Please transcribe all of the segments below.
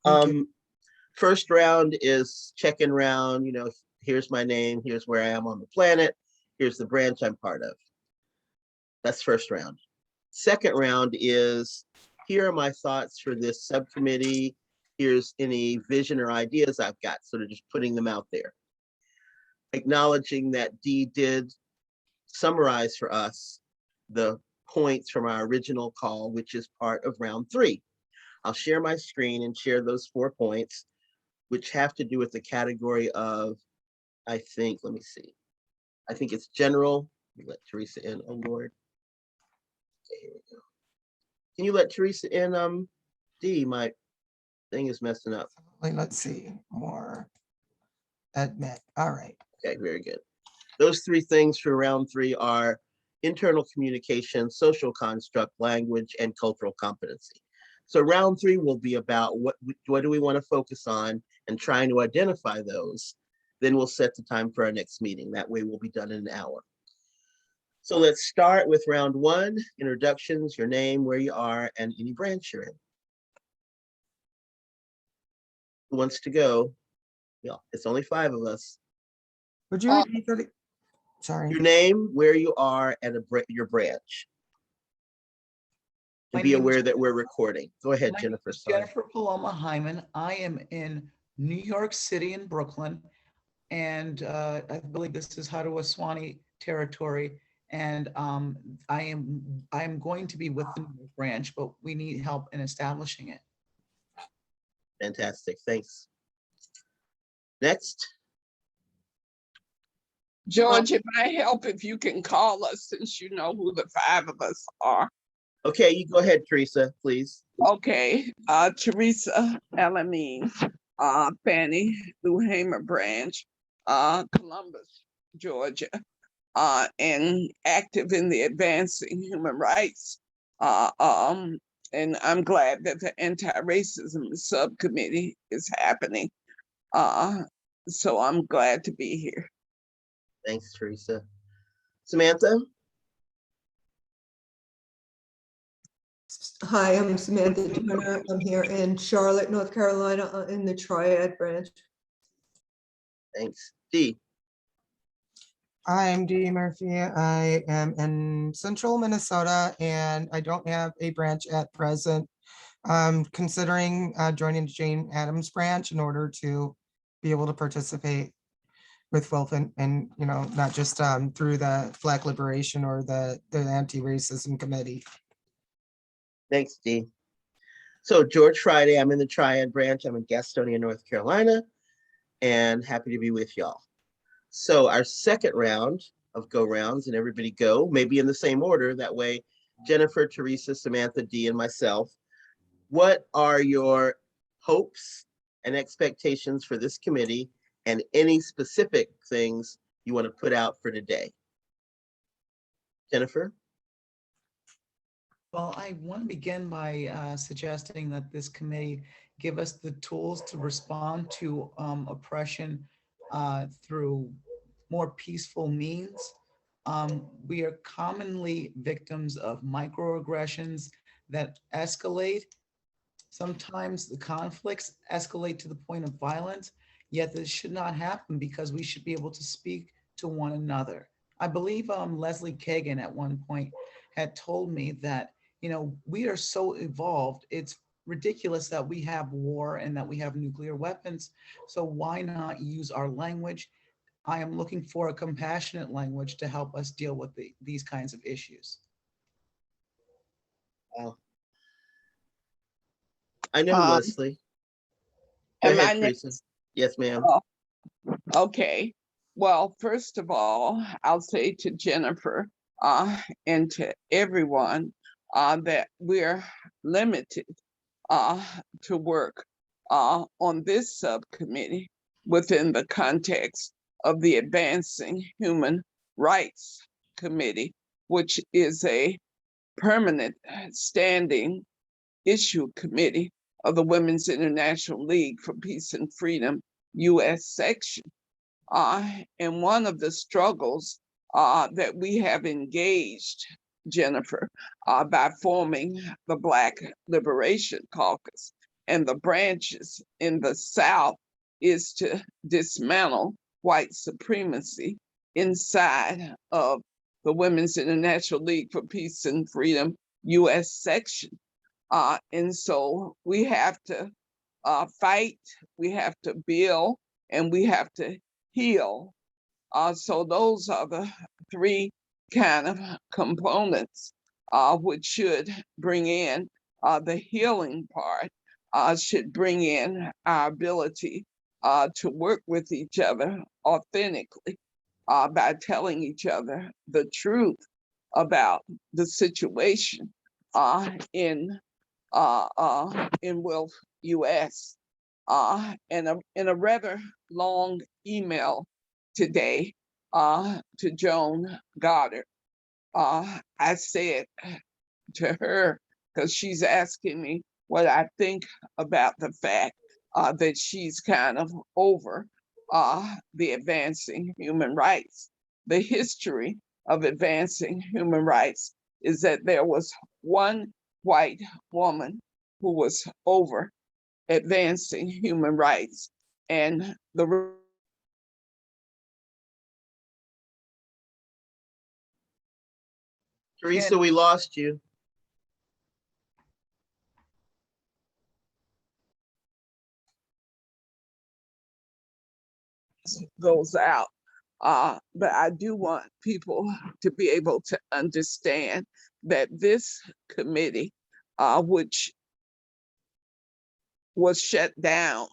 Thank you. First round is check-in round. You know, here's my name, here's where I am on the planet, here's the branch I'm part of. That's first round. Second round is, here are my thoughts for this subcommittee. Here's any vision or ideas I've got. Sort of just putting them out there. Acknowledging that Dee did summarize for us the points from our original call, which is part of round 3. I'll share my screen and share those 4 points, which have to do with the category of, I think, let me see. I think it's general. Let me let Teresa in. Oh, Lord. Okay, here we go. Can you let Teresa in, Dee? My thing is messing up. Let's see, more admit. All right. Okay, very good. Those 3 things for round 3 are internal communication, social construct, language, and cultural competency. So round 3 will be about what do we want to focus on and trying to identify those. Then we'll set the time for our next meeting. That way we'll be done in an hour. So let's start with round 1, introductions, your name, where you are, and any branch you're in. Who wants to go? Yeah, it's only 5 of us. Would you repeat that? Sorry. Your name, where you are, and your branch. And be aware that we're recording. Go ahead, Jennifer. Sorry. Jennifer Paloma Hyman. I am in New York City and Brooklyn, and I believe this is Haudenosaunee territory. And I am going to be with the branch, but we need help in establishing it. Fantastic. Thanks. Next. George, it might help if you can call us since you know who the 5 of us are. Okay, you go ahead, Teresa, please. Okay, Teresa Elamine, Fannie Lou Hamer branch, Columbus, Georgia, and active in the Advancing Human Rights. And I'm glad that the Anti-Racism Subcommittee is happening. So I'm glad to be here. Thanks, Teresa. Samantha? Hi, I'm Samantha Turner. I'm here in Charlotte, North Carolina, in the Triad branch. Thanks. Dee? I'm Dee Murphy. I am in central Minnesota and I don't have a branch at present. I'm considering joining the Jane Addams branch in order to be able to participate with Wolf and you know, not just through the Flag Liberation or the Anti-Racism Committee. Thanks, Dee. So George Friday, I'm in the Triad branch. I'm in Gastonia, North Carolina, and happy to be with y'all. So our second round of go rounds, and everybody go, maybe in the same order. That way, Jennifer, Teresa, Samantha, Dee, and myself. What are your hopes and expectations for this committee and any specific things you want to put out for today? Jennifer? Well, I want to begin by suggesting that this committee give us the tools to respond to oppression through more peaceful means. We are commonly victims of microaggressions that escalate. Sometimes the conflicts escalate to the point of violence, yet this should not happen because we should be able to speak to one another. I believe Leslie Kagan at one point had told me that, you know, we are so evolved, it's ridiculous that we have war and that we have nuclear weapons. So why not use our language? I am looking for a compassionate language to help us deal with these kinds of issues. Wow. I know Leslie. Go ahead, Teresa. Yes, ma'am. Okay. Well, first of all, I'll say to Jennifer and to everyone that we're limited to work on this subcommittee within the context of the Advancing Human Rights Committee, which is a permanent standing issue committee of the Women's International League for Peace and Freedom, U.S. section. And one of the struggles that we have engaged, Jennifer, by forming the Black Liberation Caucus and the branches in the South is to dismantle white supremacy inside of the Women's International League for Peace and Freedom U.S. section. And so we have to fight, we have to build, and we have to heal. So those are the three kind of components which should bring in the healing part, should bring in our ability to work with each other authentically by telling each other the truth about the situation in Wilf US. In a rather long email today to Joan Goddard, I said to her, because she's asking me what I think about the fact that she's kind of over the advancing human rights. The history of advancing human rights is that there was one white woman who was over advancing human rights, and the Teresa, we lost you. goes out. But I do want people to be able to understand that this committee, which was shut down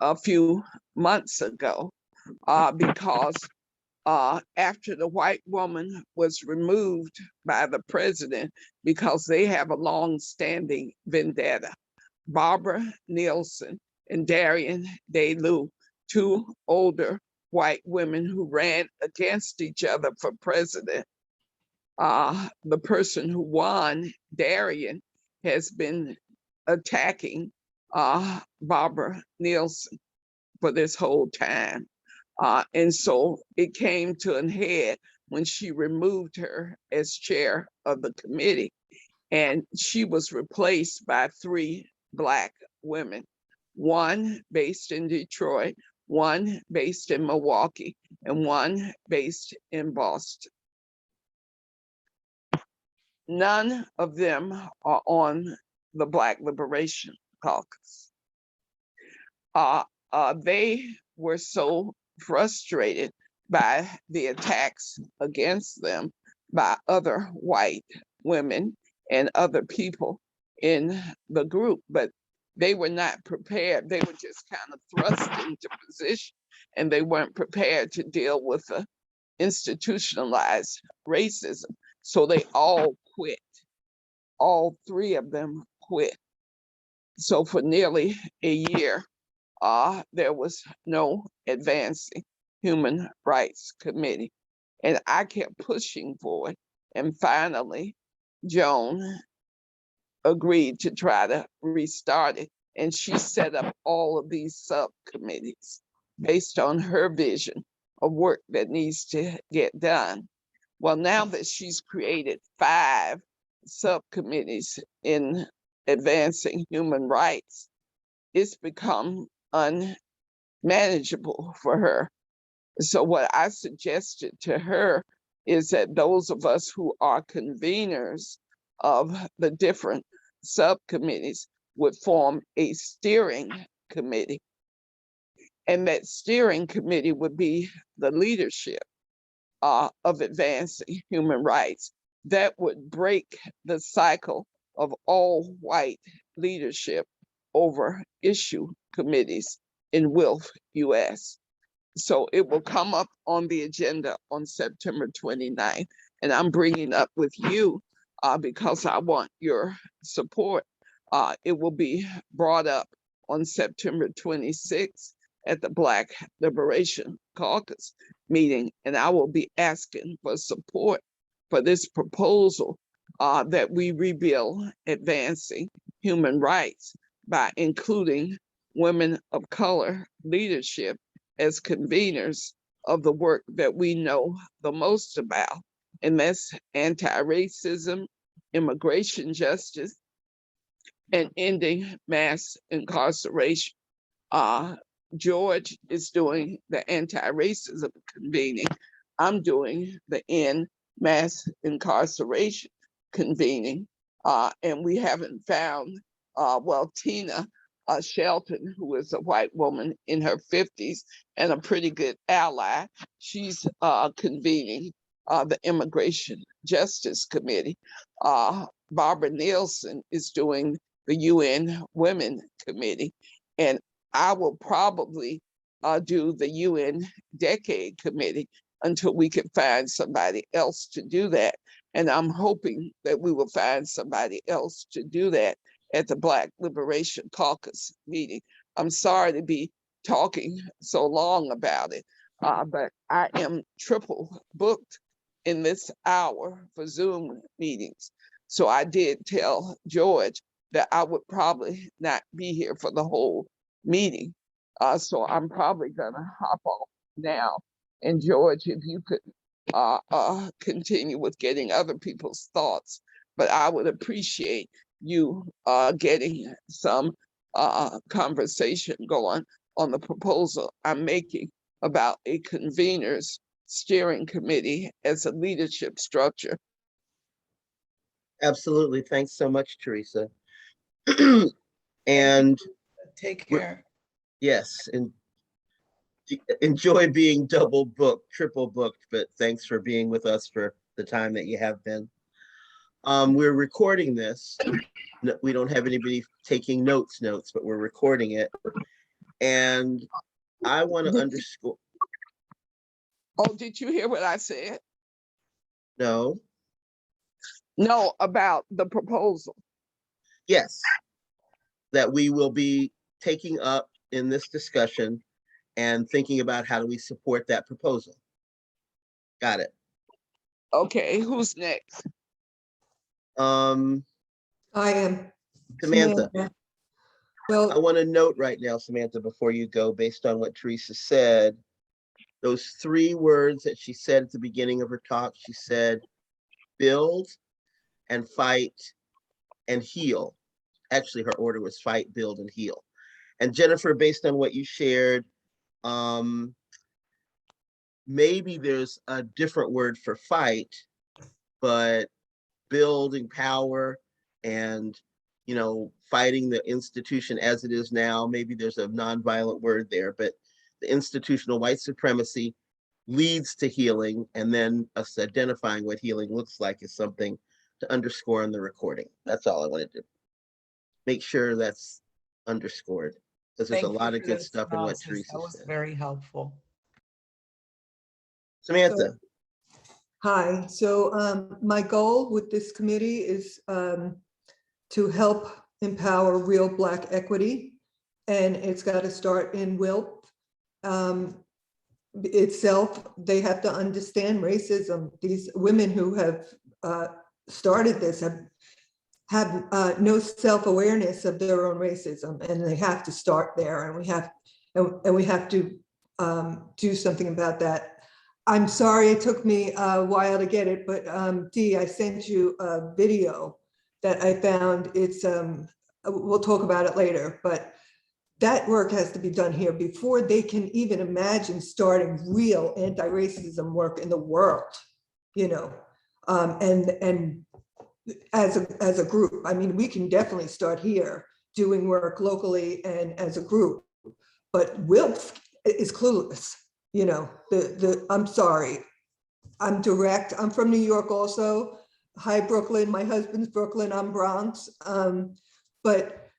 a few months ago, because after the white woman was removed by the president because they have a long-standing vendetta, Barbara Nielsen and Darian DeLu, two older white women who ran against each other for president. The person who won, Darian, has been attacking Barbara Nielsen for this whole time. And so it came to an head when she removed her as chair of the committee, and she was replaced by three Black women, one based in Detroit, one based in Milwaukee, and one based in Boston. None of them are on the Black Liberation Caucus. They were so frustrated by the attacks against them by other white women and other people in the group, but they were not prepared. They were just kind of thrust into position, and they weren't prepared to deal with the institutionalized racism. So they all quit. All three of them quit. So for nearly a year, there was no advancing human rights committee. And I kept pushing for it. And finally, Joan agreed to try to restart it. And she set up all of these subcommittees based on her vision of work that needs to get done. Well, now that she's created 5 subcommittees in advancing human rights, it's become unmanageable for her. So what I suggested to her is that those of us who are conveners of the different subcommittees would form a steering committee. And that steering committee would be the leadership of advancing human rights. That would break the cycle of all white leadership over issue committees in Wilf US. So it will come up on the agenda on September 29th. And I'm bringing up with you because I want your support. It will be brought up on September 26th at the Black Liberation Caucus meeting. And I will be asking for support for this proposal that we rebuild advancing human rights by including women of color leadership as conveners of the work that we know the most about, and that's anti-racism, immigration justice, and ending mass incarceration. George is doing the anti-racism convening. I'm doing the end mass incarceration convening. And we haven't found, well, Tina Shelton, who is a white woman in her 50s and a pretty good ally, she's convening the Immigration Justice Committee. Barbara Nielsen is doing the UN Women Committee. And I will probably do the UN Decade Committee until we can find somebody else to do that. And I'm hoping that we will find somebody else to do that at the Black Liberation Caucus meeting. I'm sorry to be talking so long about it, but I am triple booked in this hour for Zoom meetings. So I did tell George that I would probably not be here for the whole meeting. So I'm probably gonna hop off now. And George, if you could continue with getting other people's thoughts, but I would appreciate you getting some conversation going on the proposal I'm making about a convener's steering committee as a leadership structure. Absolutely. Thanks so much, Teresa. And Take care. yes, and enjoy being double booked, triple booked, but thanks for being with us for the time that you have been. We're recording this. We don't have anybody taking notes, but we're recording it. And I want to underscore. Oh, did you hear what I said? No. No, about the proposal. Yes. That we will be taking up in this discussion and thinking about how do we support that proposal. Got it. Okay, who's next? I am. Samantha. I Well, want to note right now, Samantha, before you go, based on what Teresa said, those 3 words that she said at the beginning of her talk, she said, build and fight and heal. Actually, her order was fight, build, and heal. And Jennifer, based on what you shared, maybe there's a different word for fight, but building power and, you know, fighting the institution as it is now, maybe there's a nonviolent word there, but the institutional white supremacy leads to healing, and then us identifying what healing looks like is something to underscore in the recording. That's all I wanted to make sure that's underscored, because there's a lot of good stuff in what Teresa That was said. very helpful. Samantha. hi. So my goal with this committee is to help empower real Black equity, and it's got to start in WILP itself. They have to understand racism. These women who have started this have no self-awareness of their own racism, and they have to start there, and we have to do something about that. I'm sorry it took me a while to get it, but Dee, I sent you a video that I found. It's we'll talk about it later, but that work has to be done here before they can even imagine starting real anti-racism work in the world, you know, and as a group. I mean, we can definitely start here doing work locally and as a group, but WILP is clueless, you know. I'm sorry, I'm direct. I'm from New York also. Hi, Brooklyn. My husband's Brooklyn. I'm Bronx. But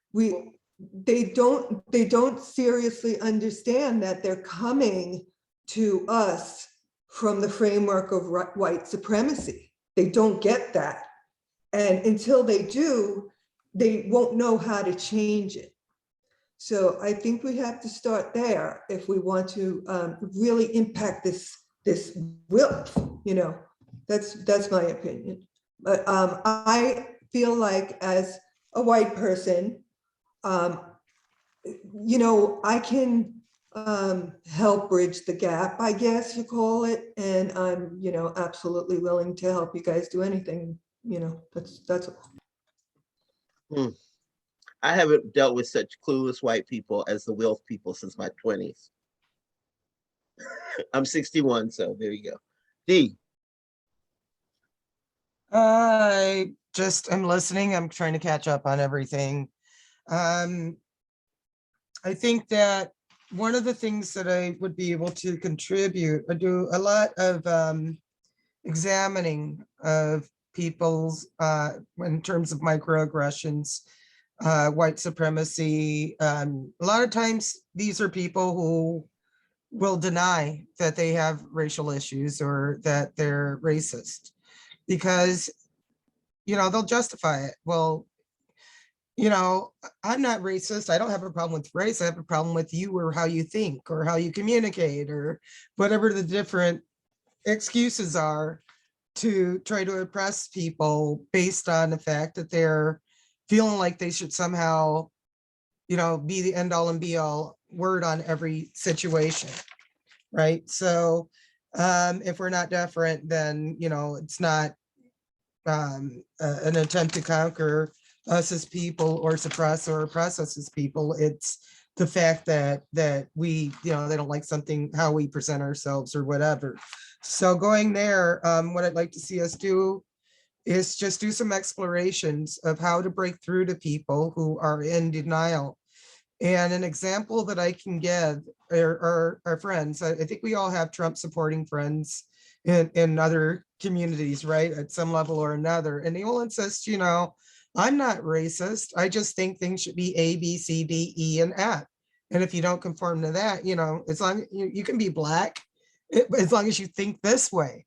they don't seriously understand that they're coming to us from the framework of white supremacy. They don't get that. And until they do, they won't know how to change it. So I think we have to start there if we want to really impact this WILP, you know. That's my opinion. But I feel like as a white person, you know, I can help bridge the gap, I guess you call it. And I'm, you know, absolutely willing to help you guys do anything, you know. That's all. I haven't dealt with such clueless white people as the WILF people since my 20s. I'm 61, so there you go. D. I just am listening. I'm trying to catch up on everything. I think that one of the things that I would be able to contribute, I do a lot of examining of people's in terms of microaggressions, white supremacy. A lot of times these are people who will deny that they have racial issues or that they're racist because, they'll justify it. Well, I'm not racist. I don't have a problem with race. I have a problem with you or how you think or how you communicate or whatever the different excuses are to try to oppress people based on the fact that they're feeling like they should somehow, be the end all and be all word on every situation. Right. So if we're not different, then, it's not an attempt to conquer us as people or suppress or oppress us as people. It's the fact that we, they don't like something, how we present ourselves or whatever. So going there, what I'd like to see us do is just do some explorations of how to break through to people who are in denial. And an example that I can give are our friends. I think we all have Trump supporting friends in other communities, right? At some level or another. And they will insist, I'm not racist. I just think things should be A, B, C, D, E, and F. And if you don't conform to that, as long you can be black, as long as you think this way.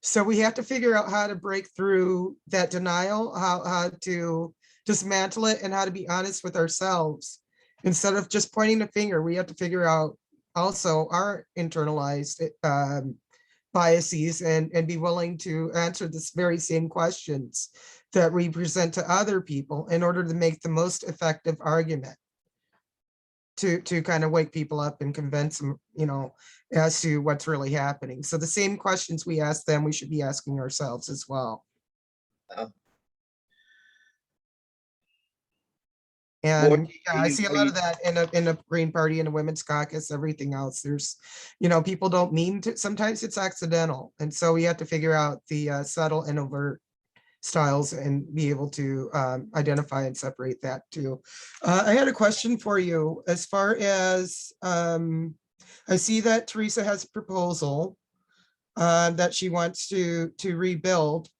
So we have to figure out how to break through that denial, how to dismantle it, and how to be honest with ourselves. Instead of just pointing the finger, we have to figure out also our internalized biases and be willing to answer this very same questions that we present to other people in order to make the most effective argument to kind of wake people up and convince them, as to what's really happening. So the same questions we ask them, we should be asking ourselves as well. And yeah, I see a lot of that in a Green Party and a Women's Caucus, everything else. There's, people don't mean to, sometimes it's accidental. And so we have to figure out the subtle and overt styles and be able to identify and separate that too. I had a question for you as far as, I see that Teresa has a proposal that she wants to rebuild.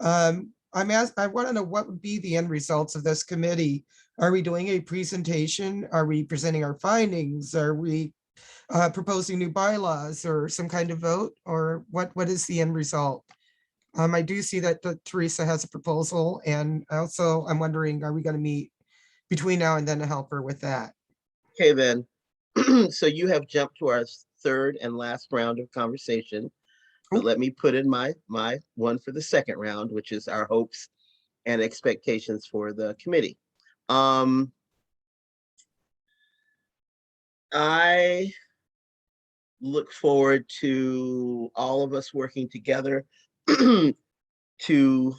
I want to know what would be the end results of this committee. Are we doing a presentation? Are we presenting our findings? Are we proposing new bylaws or some kind of vote? Or what is the end result? I do see that Teresa has a proposal, and also I'm wondering, are we going to meet between now and then to help her with that? Okay, then. So you have jumped to our third and last round of conversation. But let me put in my one for the second round, which is our hopes and expectations for the committee. I look forward to all of us working together to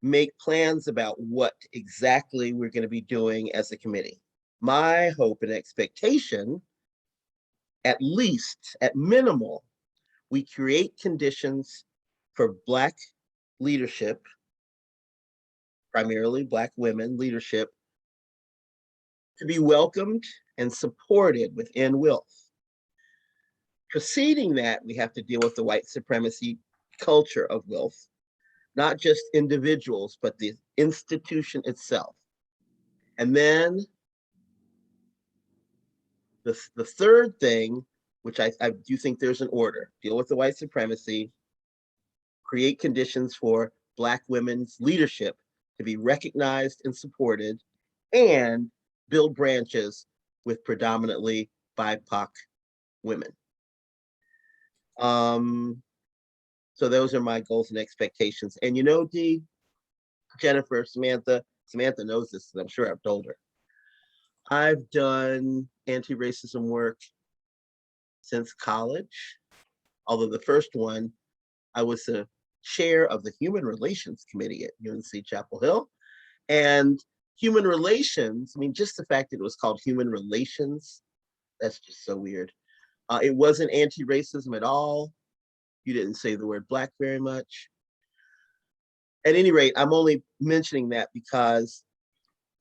make plans about what exactly we're going to be doing as a committee. My hope and expectation, at least, at minimal, we create conditions for Black leadership, primarily Black women leadership, to be welcomed and supported within WILF. Preceding that, we have to deal with the white supremacy culture of WILF, not just individuals, but the institution itself. And then the third thing, which I do think there's an order, deal with the white supremacy, create conditions for Black women's leadership to be recognized and supported, and build branches with predominantly BIPOC women. So those are my goals and expectations. And Dee, Jennifer, Samantha knows this, I'm sure I've told her. I've done anti-racism work since college, although the first one, I was the chair of the Human Relations Committee at UNC Chapel Hill. And Human relations, I mean, just the fact that it was called human relations, that's just so weird. It wasn't anti-racism at all. You didn't say the word Black very much. At any rate, I'm only mentioning that because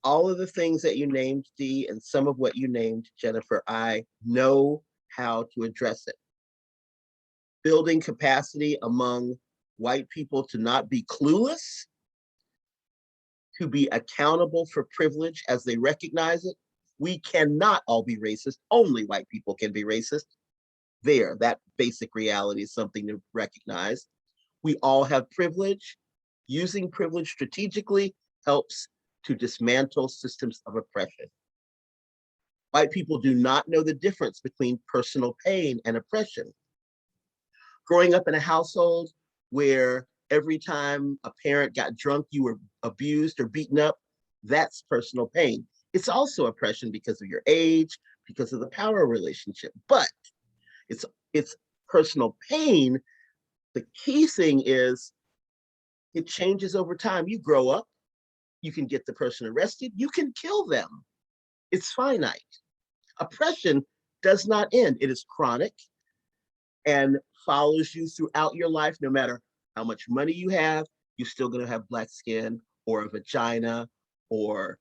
all of the things that you named, Dee, and some of what you named, Jennifer, I know how to address it. Building capacity among white people to not be clueless, to be accountable for privilege as they recognize it. We cannot all be racist. Only white people can be racist. There, that basic reality is something to recognize. We all have privilege. Using privilege strategically helps to dismantle systems of oppression. White people do not know the difference between personal pain and oppression. Growing up in a household where every time a parent got drunk, you were abused or beaten up, that's personal pain. It's also oppression because of your age, because of the power relationship, but it's personal pain. The key thing is it changes over time. You grow up, you can get the person arrested, you can kill them. It's finite. Oppression does not end. It is chronic and follows you throughout your life. No matter how much money you have, you're still going to have Black skin or a vagina or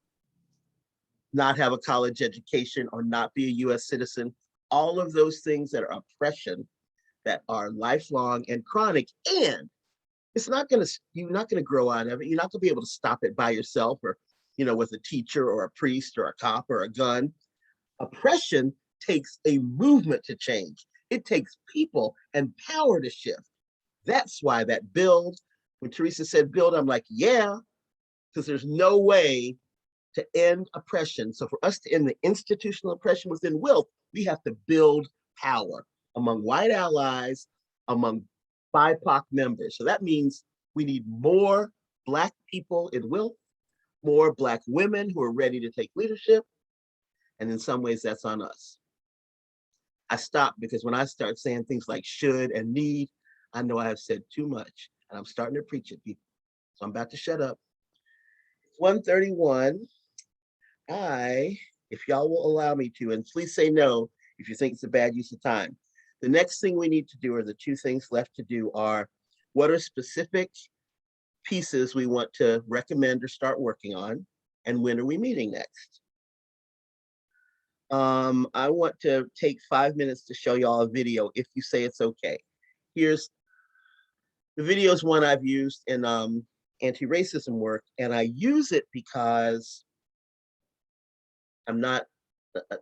not have a college education or not be a US citizen. All of those things that are oppression that are lifelong and chronic, and it's not going to, you're not going to grow out of it. You're not going to be able to stop it by yourself or, with a teacher or a priest or a cop or a gun. Oppression takes a movement to change. It takes people and power to shift. That's why that build, when Teresa said build, I'm like, yeah, because there's no way to end oppression. So for us to end the institutional oppression within wealth, we have to build power among white allies, among BIPOC members. So that means we need more Black people in wealth, more Black women who are ready to take leadership. And in some ways that's on us. I stop because when I start saying things like should and need, I know I have said too much and I'm starting to preach at people. So I'm about to shut up. 1:31. If y'all will allow me to, and please say no if you think it's a bad use of time. The next thing we need to do, or the two things left to do, are what are specific pieces we want to recommend or start working on, and when are we meeting next? I want to take 5 minutes to show y'all a video if you say it's okay. Here's the video is one I've used in anti-racism work, and I use it because I'm not,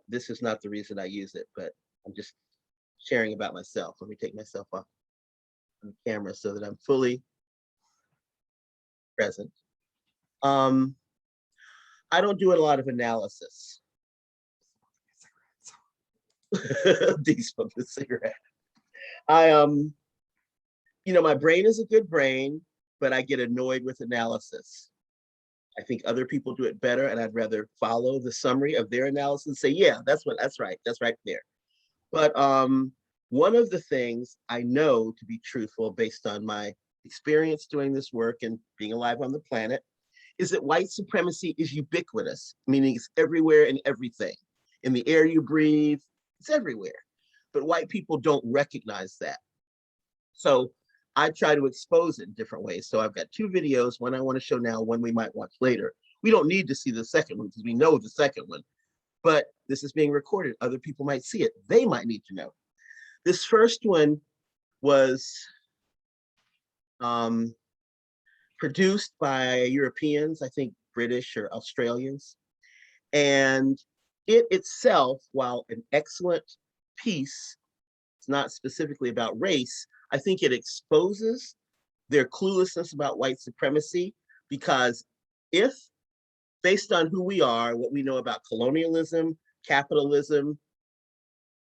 this is not the reason I use it, but I'm just sharing about myself. Let me take myself off the camera so that I'm fully present. I don't do a lot of analysis. Dee smoked a cigarette. My brain is a good brain, but I get annoyed with analysis. I think other people do it better, and I'd rather follow the summary of their analysis and say, yeah, that's right there. But one of the things I know to be truthful based on my experience doing this work and being alive on the planet is that white supremacy is ubiquitous, meaning it's everywhere and everything. In the air you breathe, it's everywhere. But white people don't recognize that. So I try to expose it in different ways. So I've got two videos, one I want to show now, one we might watch later. We don't need to see the second one because we know the second one, but this is being recorded. Other people might see it. They might need to know. This first one was produced by Europeans, I think British or Australians. And it itself, while an excellent piece, it's not specifically about race, I think it exposes their cluelessness about white supremacy, because if, based on who we are, what we know about colonialism, capitalism,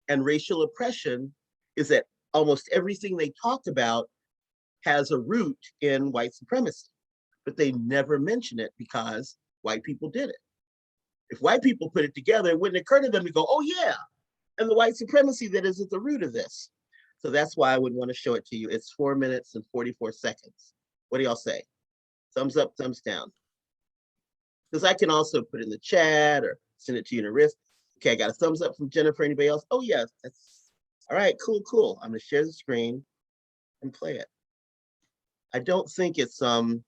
and racial oppression, is that almost everything they talked about has a root in white supremacy, but they never mention it because white people did it. If white people put it together, it wouldn't occur to them to go, oh yeah, and the white supremacy that is at the root of this. So that's why I would want to show it to you. It's 4 minutes and 44 seconds. What do y'all say? Thumbs up, thumbs down. Because I can also put in the chat or send it to you in a wrist. Okay, I got a thumbs up from Jennifer. Anybody else? Oh yes, that's all right. Cool, cool. I'm gonna share the screen and play it. I don't think it's the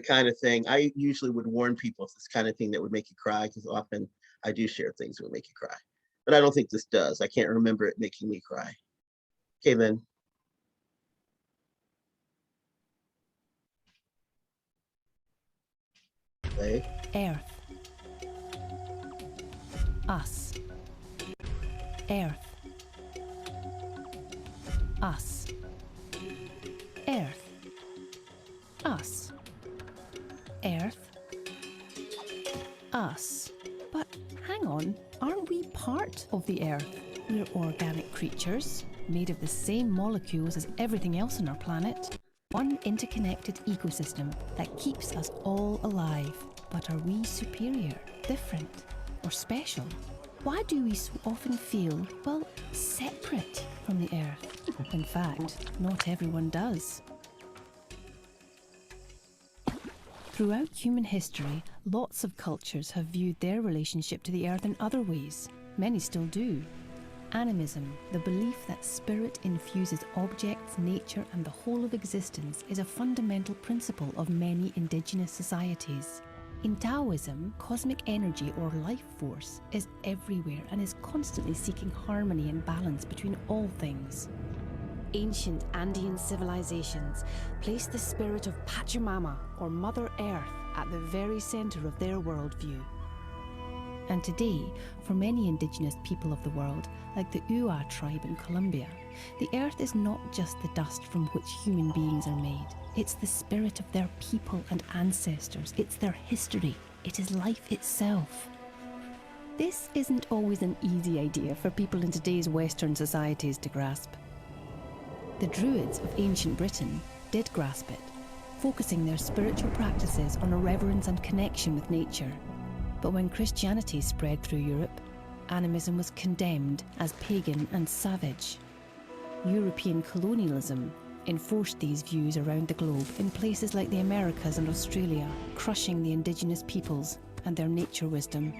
kind of thing. I usually would warn people if this kind of thing that would make you cry, because often I do share things that would make you cry. But I don't think this does. I can't remember it making me cry. Okay, then. Play. Earth. Us. Earth. Us. Earth. Us. Earth. Us. But hang on, aren't we part of the Earth? We're organic creatures, made of the same molecules as everything else on our planet. One interconnected ecosystem that keeps us all alive. But are we superior, different, or special? Why do we so often feel, well, separate from the Earth? In fact, not everyone does. Throughout human history, lots of cultures have viewed their relationship to the Earth in other ways. Many still do. Animism, the belief that spirit infuses objects, nature, and the whole of existence, is a fundamental principle of many indigenous societies. In Taoism, cosmic energy or life force is everywhere and is constantly seeking harmony and balance between all things. Ancient Andean civilizations placed the spirit of Pachamama, or Mother Earth, at the very center of their worldview. And today, for many indigenous people of the world, like the Ua tribe in Colombia, the Earth is not just the dust from which human beings are made. It's the spirit of their people and ancestors. It's their history. It is life itself. This isn't always an easy idea for people in today's Western societies to grasp. The Druids of ancient Britain did grasp it, focusing their spiritual practices on a reverence and connection with nature. But when Christianity spread through Europe, animism was condemned as pagan and savage. European colonialism enforced these views around the globe in places like the Americas and Australia, crushing the indigenous peoples and their nature wisdom.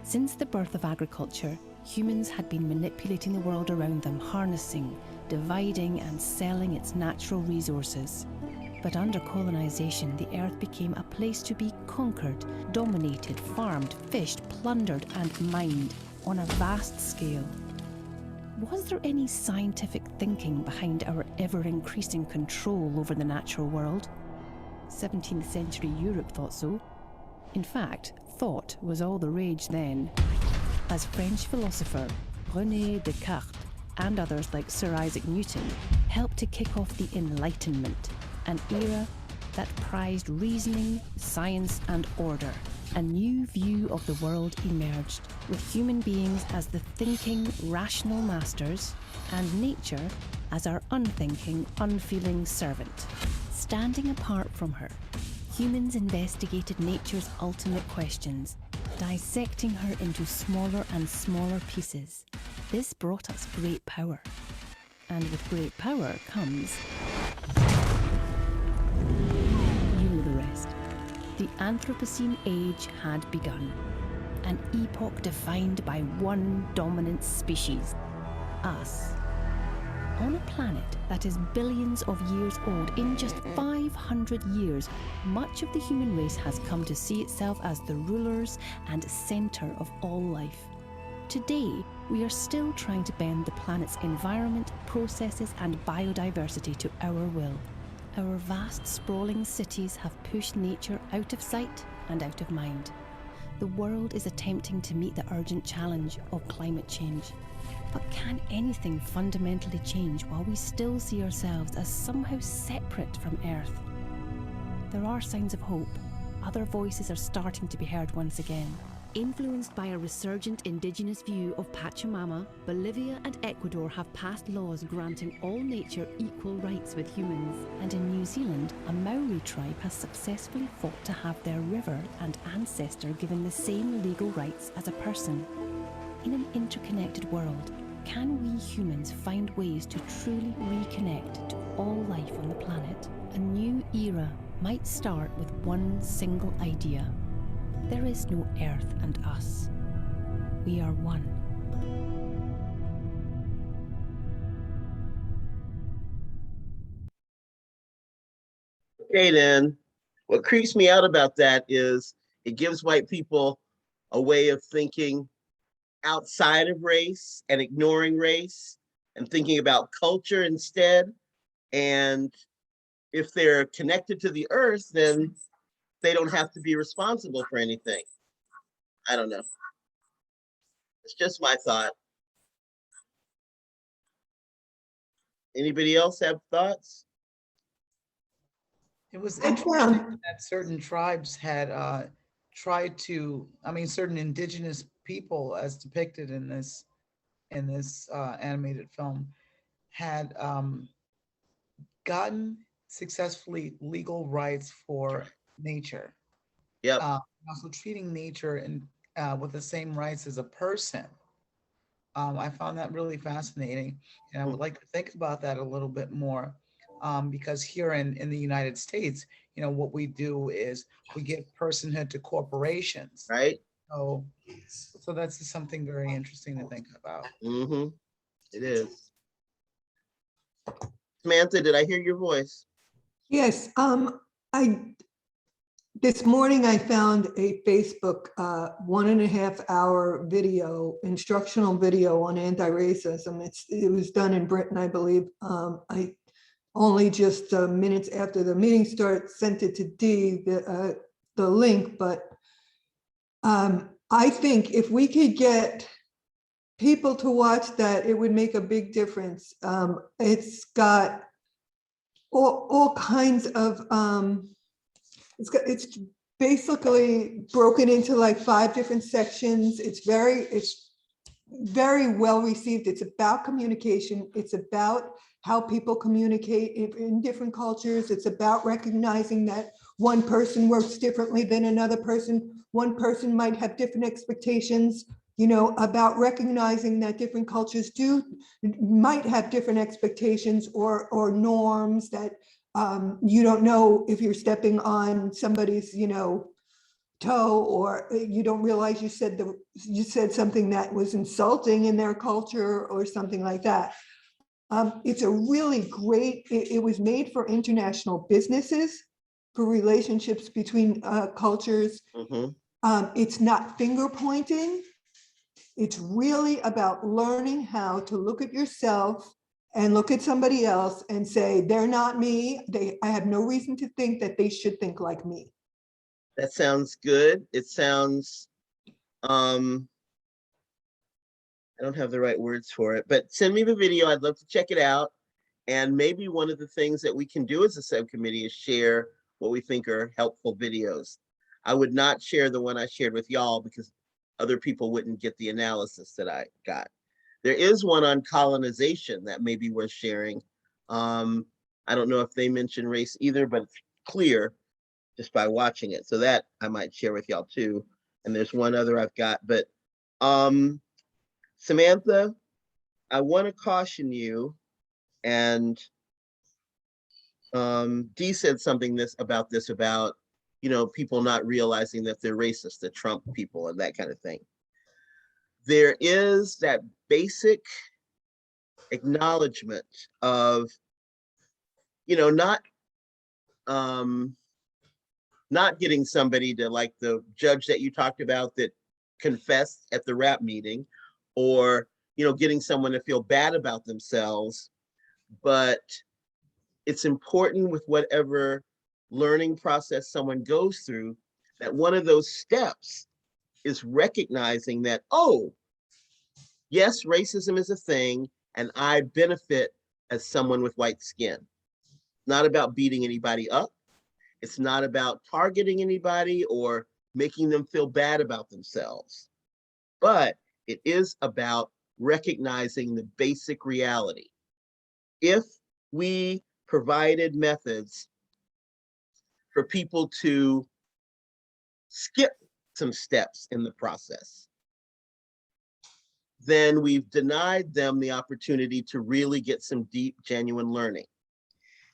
Since the birth of agriculture, humans had been manipulating the world around them, harnessing, dividing and selling its natural resources. But under colonization, the earth became a place to be conquered, dominated, farmed, fished, plundered and mined on a vast scale. Was there any scientific thinking behind our ever-increasing control over the natural world? 17th century Europe thought so. In fact, thought was all the rage then. As French philosopher René Descartes and others like Sir Isaac Newton helped to kick off the Enlightenment, an era that prized reasoning, science and order. A new view of the world emerged, with human beings as the thinking, rational masters, and nature as our unthinking, unfeeling servant. Standing apart from her, humans investigated nature's ultimate questions, dissecting her into smaller and smaller pieces. This brought us great power. And with great power comes... you know the rest. The Anthropocene age had begun, an epoch defined by one dominant species, us. On a planet that is billions of years old, in just 500 years, much of the human race has come to see itself as the rulers and center of all life. Today, we are still trying to bend the planet's environment, processes, and biodiversity to our will. Our vast, sprawling cities have pushed nature out of sight and out of mind. The world is attempting to meet the urgent challenge of climate change. But can anything fundamentally change while we still see ourselves as somehow separate from Earth? There are signs of hope. Other voices are starting to be heard once again. Influenced by a resurgent indigenous view of Pachamama, Bolivia and Ecuador have passed laws granting all nature equal rights with humans. And in New Zealand, a Maori tribe has successfully fought to have their river and ancestor given the same legal rights as a person. In an interconnected world, can we humans find ways to truly reconnect to all life on the planet? A new era might start with one single idea. There is no earth and us. We are one. Okay, then, what creeps me out about that is it gives white people a way of thinking outside of race and ignoring race and thinking about culture instead. And if they're connected to the earth, then they don't have to be responsible for anything. I don't know. It's just my thought. Anybody else have thoughts? It was I interesting found, that certain tribes had tried to, I mean, certain indigenous people, as depicted in this animated film, had gotten successfully legal rights for nature. Yep. Also treating nature and with the same rights as a person. I found that really fascinating, and I would like to think about that a little bit more, because here in the United States, you know, what we do is we give personhood to corporations. Right? So that's just something very interesting to think about. Mm-hmm. It is. Samantha, did I hear your voice? yes, this morning I found a Facebook 1.5 hour video, instructional video on anti-racism. It was done in Britain, I believe. I only just minutes after the meeting started sent it to Dee, the link, but I think if we could get people to watch that, it would make a big difference. It's got all kinds of, it's basically broken into like 5 different sections. It's very well received. It's about communication. It's about how people communicate in different cultures. It's about recognizing that one person works differently than another person. One person might have different expectations, you know, about recognizing that different cultures might have different expectations or norms that you don't know if you're stepping on somebody's, you know, toe, or you don't realize you said something that was insulting in their culture or something like that. It's a really great, it was made for international businesses, for relationships between cultures. Mm-hmm. It's not finger pointing. It's really about learning how to look at yourself and look at somebody else and say, they're not me. I have no reason to think that they should think like me. That sounds good. It sounds, I don't have the right words for it, but send me the video. I'd love to check it out. And maybe one of the things that we can do as a subcommittee is share what we think are helpful videos. I would not share the one I shared with y'all because other people wouldn't get the analysis that I got. There is one on colonization that may be worth sharing. I don't know if they mention race either, but it's clear just by watching it. So that I might share with y'all too. And there's one other I've got, but Samantha, I want to caution you, and Dee said something about, you know, people not realizing that they're racist, the Trump people and that kind of thing. There is that basic acknowledgement of, you know, not getting somebody to, like the judge that you talked about that confessed at the rap meeting, or, you know, getting someone to feel bad about themselves. But it's important with whatever learning process someone goes through, that one of those steps is recognizing that, oh, yes, racism is a thing, and I benefit as someone with white skin. Not about beating anybody up. It's not about targeting anybody or making them feel bad about themselves. But it is about recognizing the basic reality. If we provided methods for people to skip some steps in the process, then we've denied them the opportunity to really get some deep, genuine learning.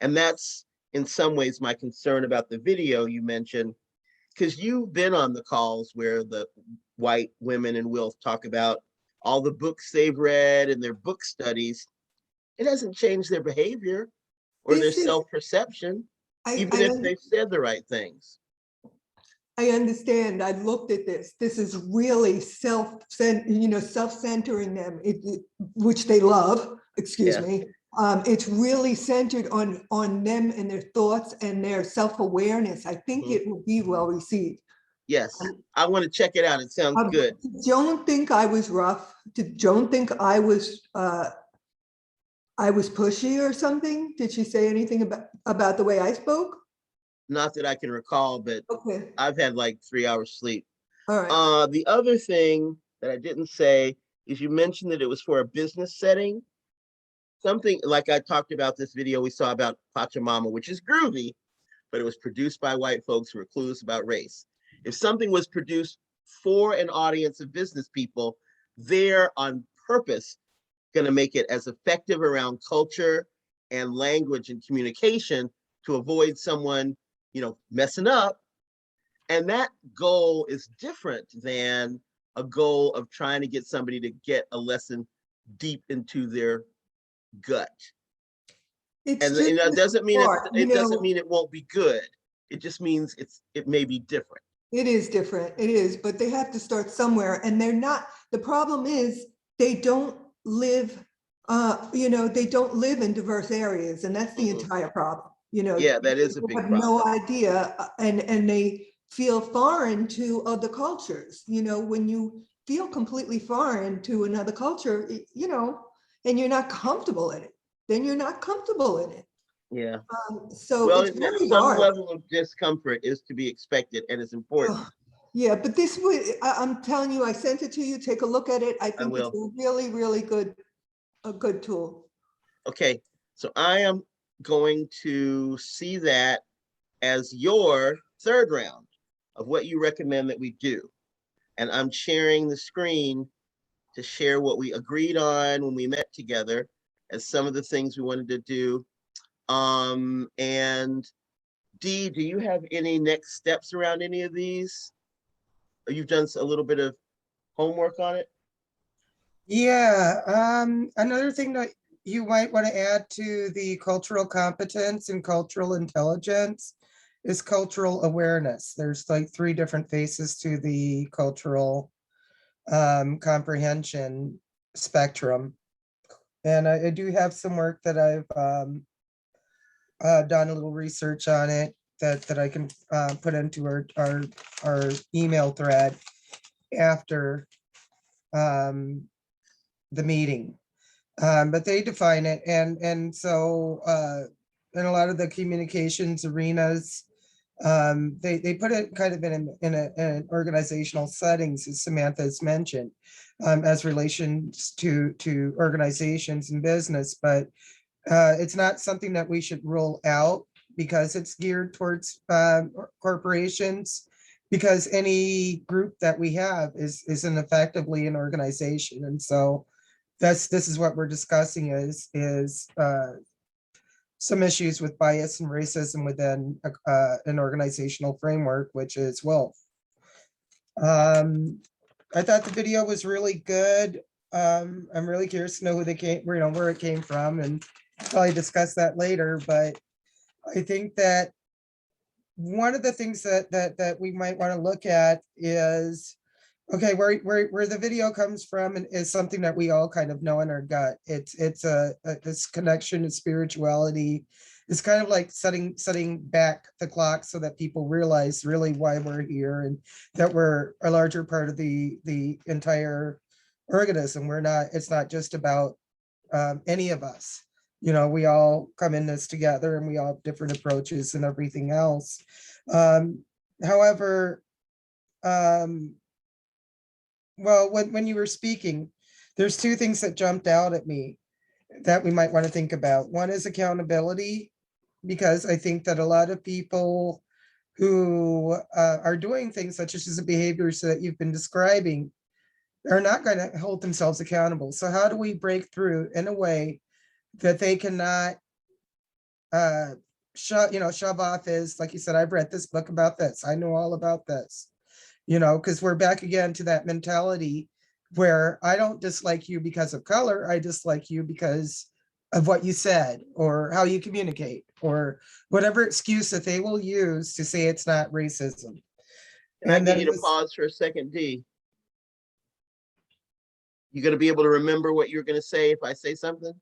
And that's in some ways my concern about the video you mentioned, because you've been on the calls where the white women and will talk about all the books they've read and their book studies. It hasn't changed their behavior or their This is, self-perception, even if they've said the right things. I understand. I looked at this. This is really self-centering them, which they love, excuse Yeah. me. It's really centered on them and their thoughts and their self-awareness. I think Mhm. it will be well received. Yes, I want to check it out. It sounds good. Did Joan think I was rough? Did Joan think I was pushy or something? Did she say anything about the way I spoke? Not that I can recall, but Okay, I've had like 3 hours sleep. all right. The other thing that I didn't say is you mentioned that it was for a business setting. Something like I talked about this video we saw about Pachamama, which is groovy, but it was produced by white folks who were clueless about race. If something was produced for an audience of business people, they're on purpose going to make it as effective around culture and language and communication to avoid someone, messing up. And that goal is different than a goal of trying to get somebody to get a lesson deep into their gut. It's And just it doesn't mean smart, it doesn't mean it won't be good. It just means it may be different. It is different, it is, but they have to start somewhere, and they're not, the problem is, they don't live, they don't live in diverse areas, and that's the Mhm. entire problem, Yeah, that is a People big have no problem. idea, and they feel foreign to other cultures, when you feel completely foreign to another culture, and you're not comfortable in it, then you're not comfortable in it. Yeah. So Well, it's very some hard. level of discomfort is to be expected and is important. Ugh. Yeah, but this was, I'm telling you, I sent it to you, take a look at it. I think it's will. a really, really a good tool. Okay, so I am going to see that as your third round of what you recommend that we do. And I'm sharing the screen to share what we agreed on when we met together as some of the things we wanted to do. And Dee, do you have any next steps around any of these? Or you've done a little bit of homework on it? Yeah, another thing that you might want to add to the cultural competence and cultural intelligence is cultural awareness. There's like 3 different faces to the cultural comprehension spectrum. And I do have some work that I've done a little research on it that I can put into our email thread after the meeting. But they define it, and so in a lot of the communications arenas, they put it kind of in an organizational settings, as Samantha has mentioned, as relations to organizations and business, but it's not something that we should rule out because it's geared towards corporations, because any group that we have isn't effectively an organization. And so this is what we're discussing is some issues with bias and racism within an organizational framework, which is wealth. I thought the video was really good. I'm really curious to know who they came, where it came from, and probably discuss that later. But I think that one of the things that we might want to look at is, okay, where the video comes from and is something that we all kind of know in our gut. It's this connection to spirituality. It's kind of like setting back the clock so that people realize really why we're here and that we're a larger part of the entire organism. It's not just about any of us. We all come in this together and we all have different approaches and everything else. However, well, when you were speaking, there's 2 things that jumped out at me that we might want to think about. One is accountability, because I think that a lot of people who are doing things such as the behaviors that you've been describing are not going to hold themselves accountable. So how do we break through in a way that they cannot shove off is, like you said, I've read this book about this. I know all about this, because we're back again to that mentality where I don't dislike you because of color. I dislike you because of what you said or how you communicate or whatever excuse that they will use to say it's not racism. Can I And get then you to pause for a second, D? You gonna be able to remember what you're gonna say if I say something?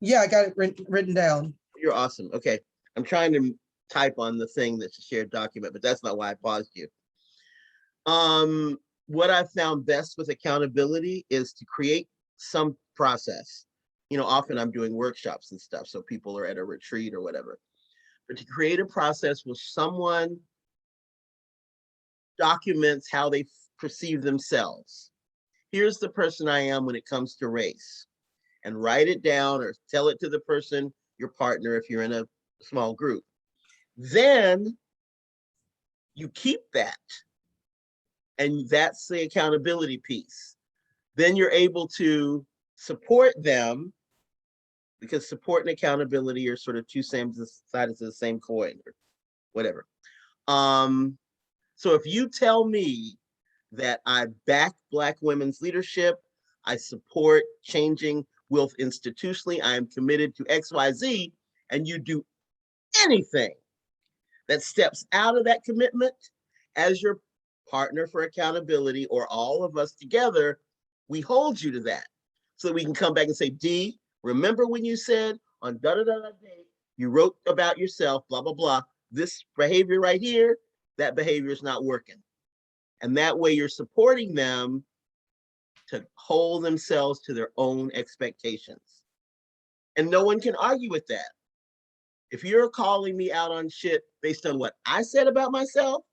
yeah, I got it written down. You're awesome. Okay. I'm trying to type on the thing that's a shared document, but that's not why I paused you. What I found best with accountability is to create some process. Often I'm doing workshops and stuff, so people are at a retreat or whatever. But to create a process where someone documents how they perceive themselves. Here's the person I am when it comes to race. And write it down or tell it to the person, your partner, if you're in a small group. Then you keep that. And that's the accountability piece. Then you're able to support them, because support and accountability are sort of two sides of the same coin or whatever. So if you tell me that I back Black women's leadership, I support changing wealth institutionally, I am committed to XYZ, and you do anything that steps out of that commitment as your partner for accountability, or all of us together, we hold you to that. So that we can come back and say, D, remember when you said on da-da-da-da day, you wrote about yourself, blah, blah, blah, this behavior right here, that behavior is not working. And that way you're supporting them to hold themselves to their own expectations. And no one can argue with that. If you're calling me out on shit based on what I said about myself,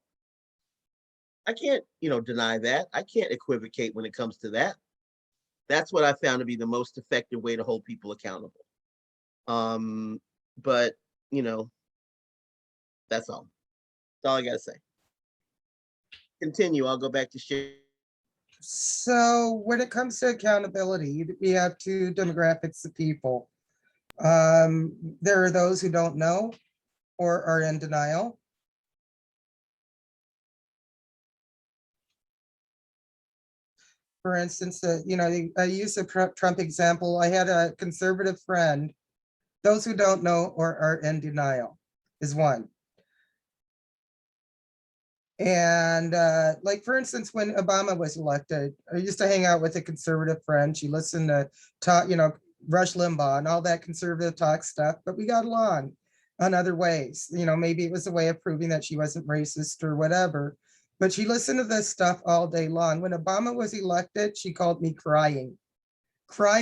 I can't, deny that. I can't equivocate when it comes to that. That's what I found to be the most effective way to hold people accountable. But, that's all. That's all I gotta say. Continue, I'll go back to share. So when it comes to accountability, we have two demographics of people. There are those who don't know or are in denial. For instance, I use the Trump example. I had a conservative friend. Those who don't know or are in denial is one. And like, for instance, when Obama was elected, I used to hang out with a conservative friend. She listened to talk, Rush Limbaugh and all that conservative talk stuff, but we got along on other ways. Maybe it was a way of proving that she wasn't racist or whatever, but she listened to this stuff all day long. When Obama was elected, she called me crying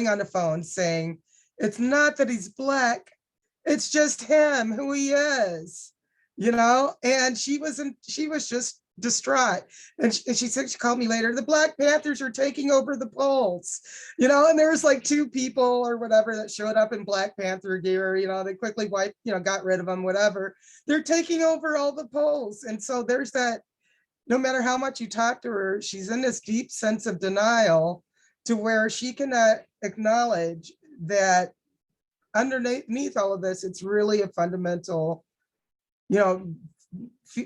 on the phone saying, it's not that he's Black, it's just him, who he is. And she was just distraught. And she said, she called me later, the Black Panthers are taking over the polls, and there was like two people or whatever that showed up in Black Panther gear, they quickly wiped, got rid of them, whatever. They're taking over all the polls. And so there's that, no matter how much you talk to her, she's in this deep sense of denial to where she cannot acknowledge that underneath all of this, it's really a fundamental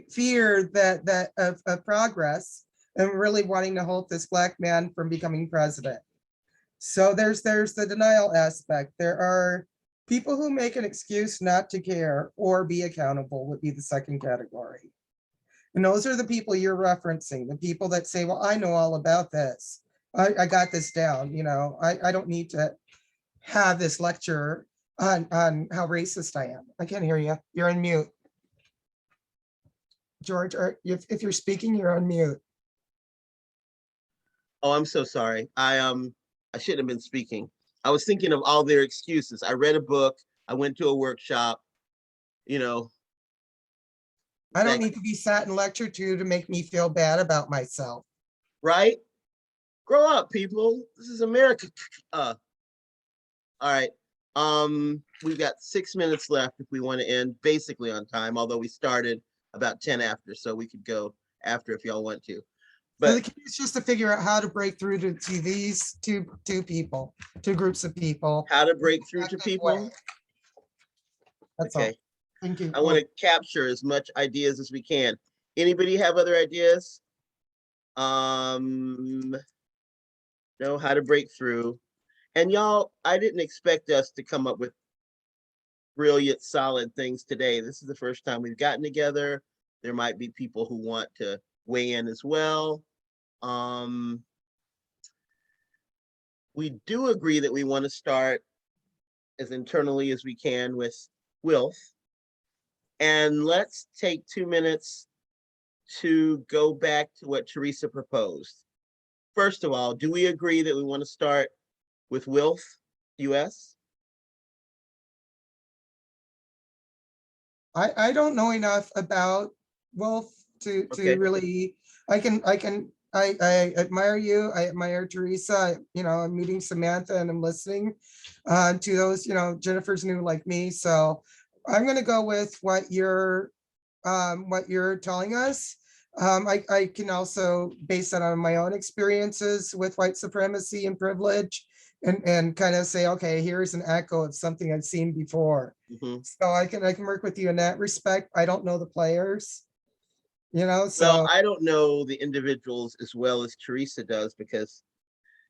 fear that of progress and really wanting to hold this Black man from becoming president. So there's the denial aspect. There are people who make an excuse not to care or be accountable would be the second category. And those are the people you're referencing, the people that say, well, I know all about this. I got this down, I don't need to have this lecture on how racist I am. I can't hear you. You're on mute. George, if you're speaking, you're on mute. Oh, I'm so sorry. I shouldn't have been speaking. I was thinking of all their excuses. I read a book. I went to a workshop. I don't need to be sat and lectured to make me feel bad about myself. Right? Grow up, people. This is America. All right. We've got 6 minutes left if we want to end basically on time, although we started about 10 after, so we could go after if y'all want to. But so the key is just to figure out how to break through to these two people, two groups of people. How to break through to people? That's okay. all. Thank you. I want to capture as much ideas as we can. Anybody have other ideas? Know how to break through. And y'all, I didn't expect us to come up with brilliant, solid things today. This is the first time we've gotten together. There might be people who want to weigh in as well. We do agree that we want to start as internally as we can with Wilf. And let's take 2 minutes to go back to what Teresa proposed. First of all, do we agree that we want to start with Wilf US? I don't know enough about Wolf to Okay. really, I admire you. I admire Teresa. I'm meeting Samantha and I'm listening to those, Jennifer's new like me. So I'm going to go with what you're telling us. I can also base that on my own experiences with white supremacy and privilege and kind of say, okay, here's an echo of something I've seen before. Mhm. So I can work with you in that respect. I don't know the players, so Well, I don't know the individuals as well as Teresa does because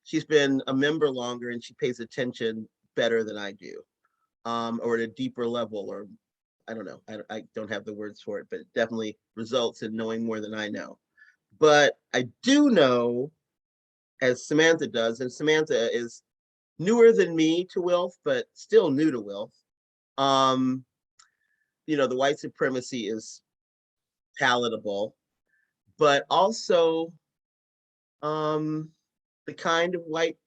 she's been a member longer and she pays attention better than I do, or at a deeper level, or I don't know. I don't have the words for it, but it definitely results in knowing more than I know. But I do know, as Samantha does, and Samantha is newer than me to Wilf, but still new to Wilf. The white supremacy is palatable, but also the kind of white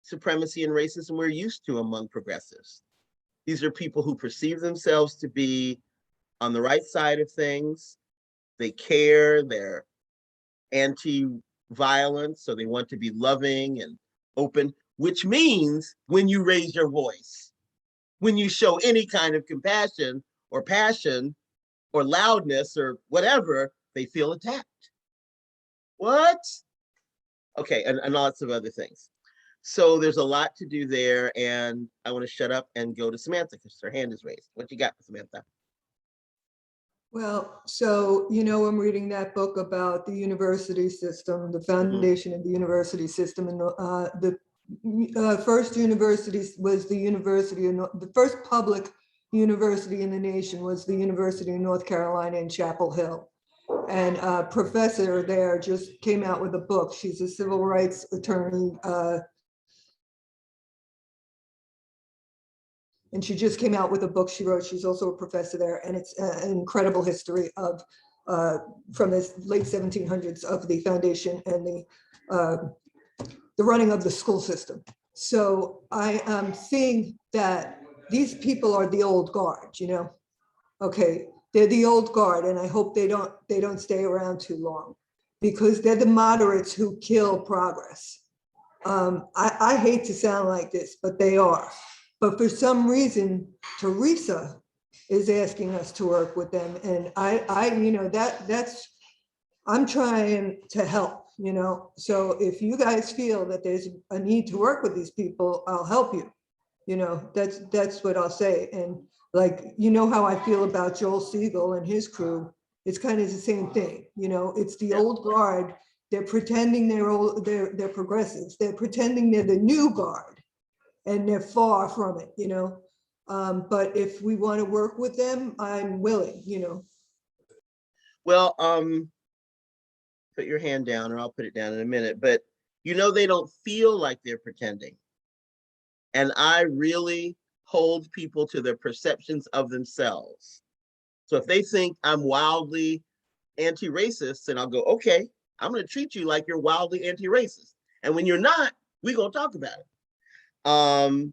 supremacy and racism we're used to among progressives. These are people who perceive themselves to be on the right side of things. They care, they're anti-violence, so they want to be loving and open, which means when you raise your voice, when you show any kind of compassion or passion or loudness or whatever, they feel attacked. What? Okay, and lots of other things. So there's a lot to do there, and I want to shut up and go to Samantha because her hand is raised. What you got, Samantha? Well, so, I'm reading that book about the university system, the foundation of the university system, and the first university was the first public university in the nation was the University of North Carolina in Chapel Hill. And a professor there just came out with a book. She's a civil rights attorney. And she just came out with a book she wrote. She's also a professor there. And it's an incredible history of from the late 1700s of the foundation and the running of the school system. So I am seeing that these people are the old guard, okay, they're the old guard, and I hope they don't stay around too long because they're the moderates who kill progress. I hate to sound like this, but they are. But for some reason, Teresa is asking us to work with them, and I'm trying to help, So if you guys feel that there's a need to work with these people, I'll help you. That's what I'll say. And how I feel about Joel Siegel and his crew. It's kind of the same thing. It's the old guard. They're pretending they're progressives. They're pretending they're the new guard, and they're far from it. But if we want to work with them, I'm willing. Well, put your hand down, or I'll put it down in a minute. But they don't feel like they're pretending. And I really hold people to their perceptions of themselves. So if they think I'm wildly anti-racist, then I'll go, okay, I'm going to treat you like you're wildly anti-racist. And when you're not, we're going to talk about it.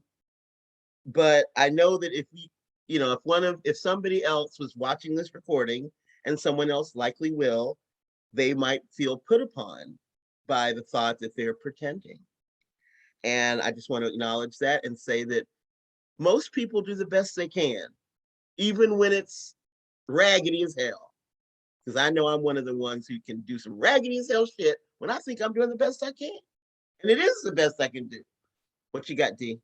But I know that if somebody else was watching this recording, and someone else likely will, they might feel put upon by the thought that they're pretending. And I just want to acknowledge that and say that most people do the best they can, even when it's raggedy as hell. Because I know I'm one of the ones who can do some raggedy as hell shit when I think I'm doing the best I can. And it is the best I can do. What you got, D?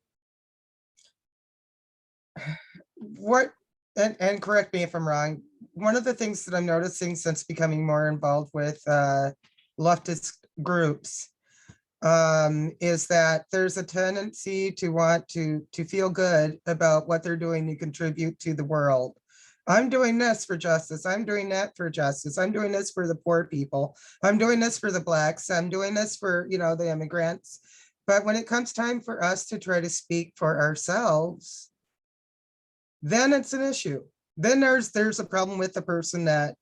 what and correct me if I'm wrong, one of the things that I'm noticing since becoming more involved with leftist groups is that there's a tendency to want to feel good about what they're doing to contribute to the world. I'm doing this for justice. I'm doing that for justice. I'm doing this for the poor people. I'm doing this for the Blacks. I'm doing this for, you know, the immigrants. But when it comes time for us to try to speak for ourselves, then it's an issue. Then there's a problem with the person that,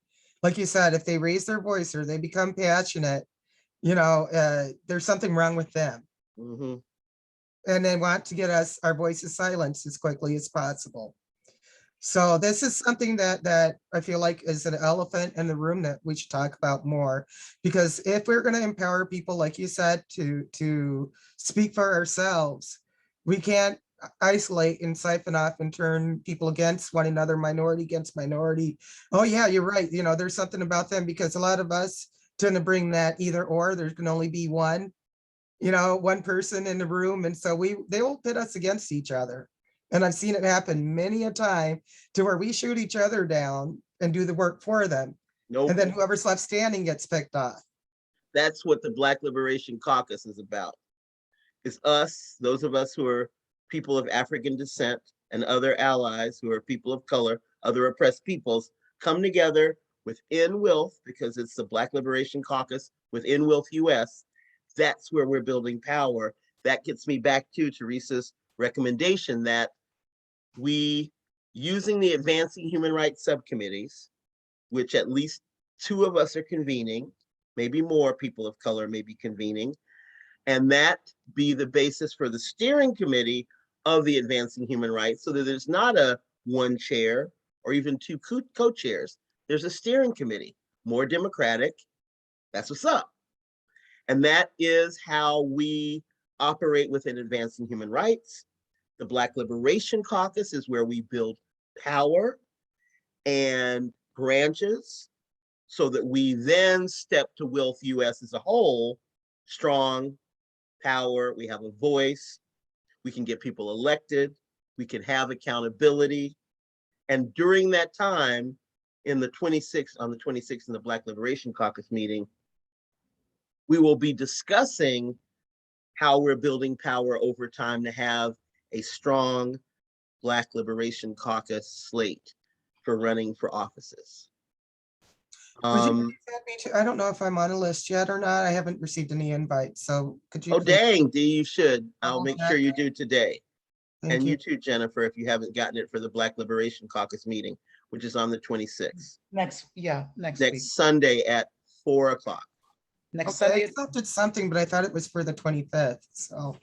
like you said, if they raise their voice or they become passionate, you know, there's something wrong with them. Mhm. And they want to get us our voices silenced as quickly as possible. So this is something that I feel like is an elephant in the room that we should talk about more. Because if we're going to empower people, like you said, to speak for ourselves, we can't isolate and siphon off and turn people against one another, minority against minority. Oh yeah, you're right. You know, there's something about them, because a lot of us tend to bring that either or. There can only be one, you know, one person in the room, and so they will pit us against each other. And I've seen it happen many a time to where we shoot each other down and do the work for them, Nope. and then whoever's left standing gets picked off. That's what the Black Liberation Caucus is about. It's us, those of us who are people of African descent, and other allies who are people of color, other oppressed peoples, come together within WILF, because it's the Black Liberation Caucus within WILF US. That's where we're building power. That gets me back to Teresa's recommendation that we, using the Advancing Human Rights subcommittees, which at least 2 of us are convening, maybe more people of color may be convening, and that be the basis for the steering committee of the Advancing Human Rights, so that there's not a one chair or even 2 co-chairs. There's a steering committee, more democratic. That's what's up. And that is how we operate within Advancing Human Rights. The Black Liberation Caucus is where we build power and branches, so that we then step to WILF US as a whole, strong power, we have a voice, we can get people elected, we can have accountability. And during that time, on the 26th in the Black Liberation Caucus meeting, we will be discussing how we're building power over time to have a strong Black Liberation Caucus slate for running for offices. Would you add me to- I don't know if I'm on a list yet or not. I haven't received any invites, so could you? Oh, please- dang, Dee, you should. I'll make Okay. sure you do today. Thank And you. you too, Jennifer, if you haven't gotten it for the Black Liberation Caucus meeting, which is on the 26th, Next week. next Sunday at 4 o'clock. Next Okay, I Sunday. accepted something, but I thought it was for the 25th, so.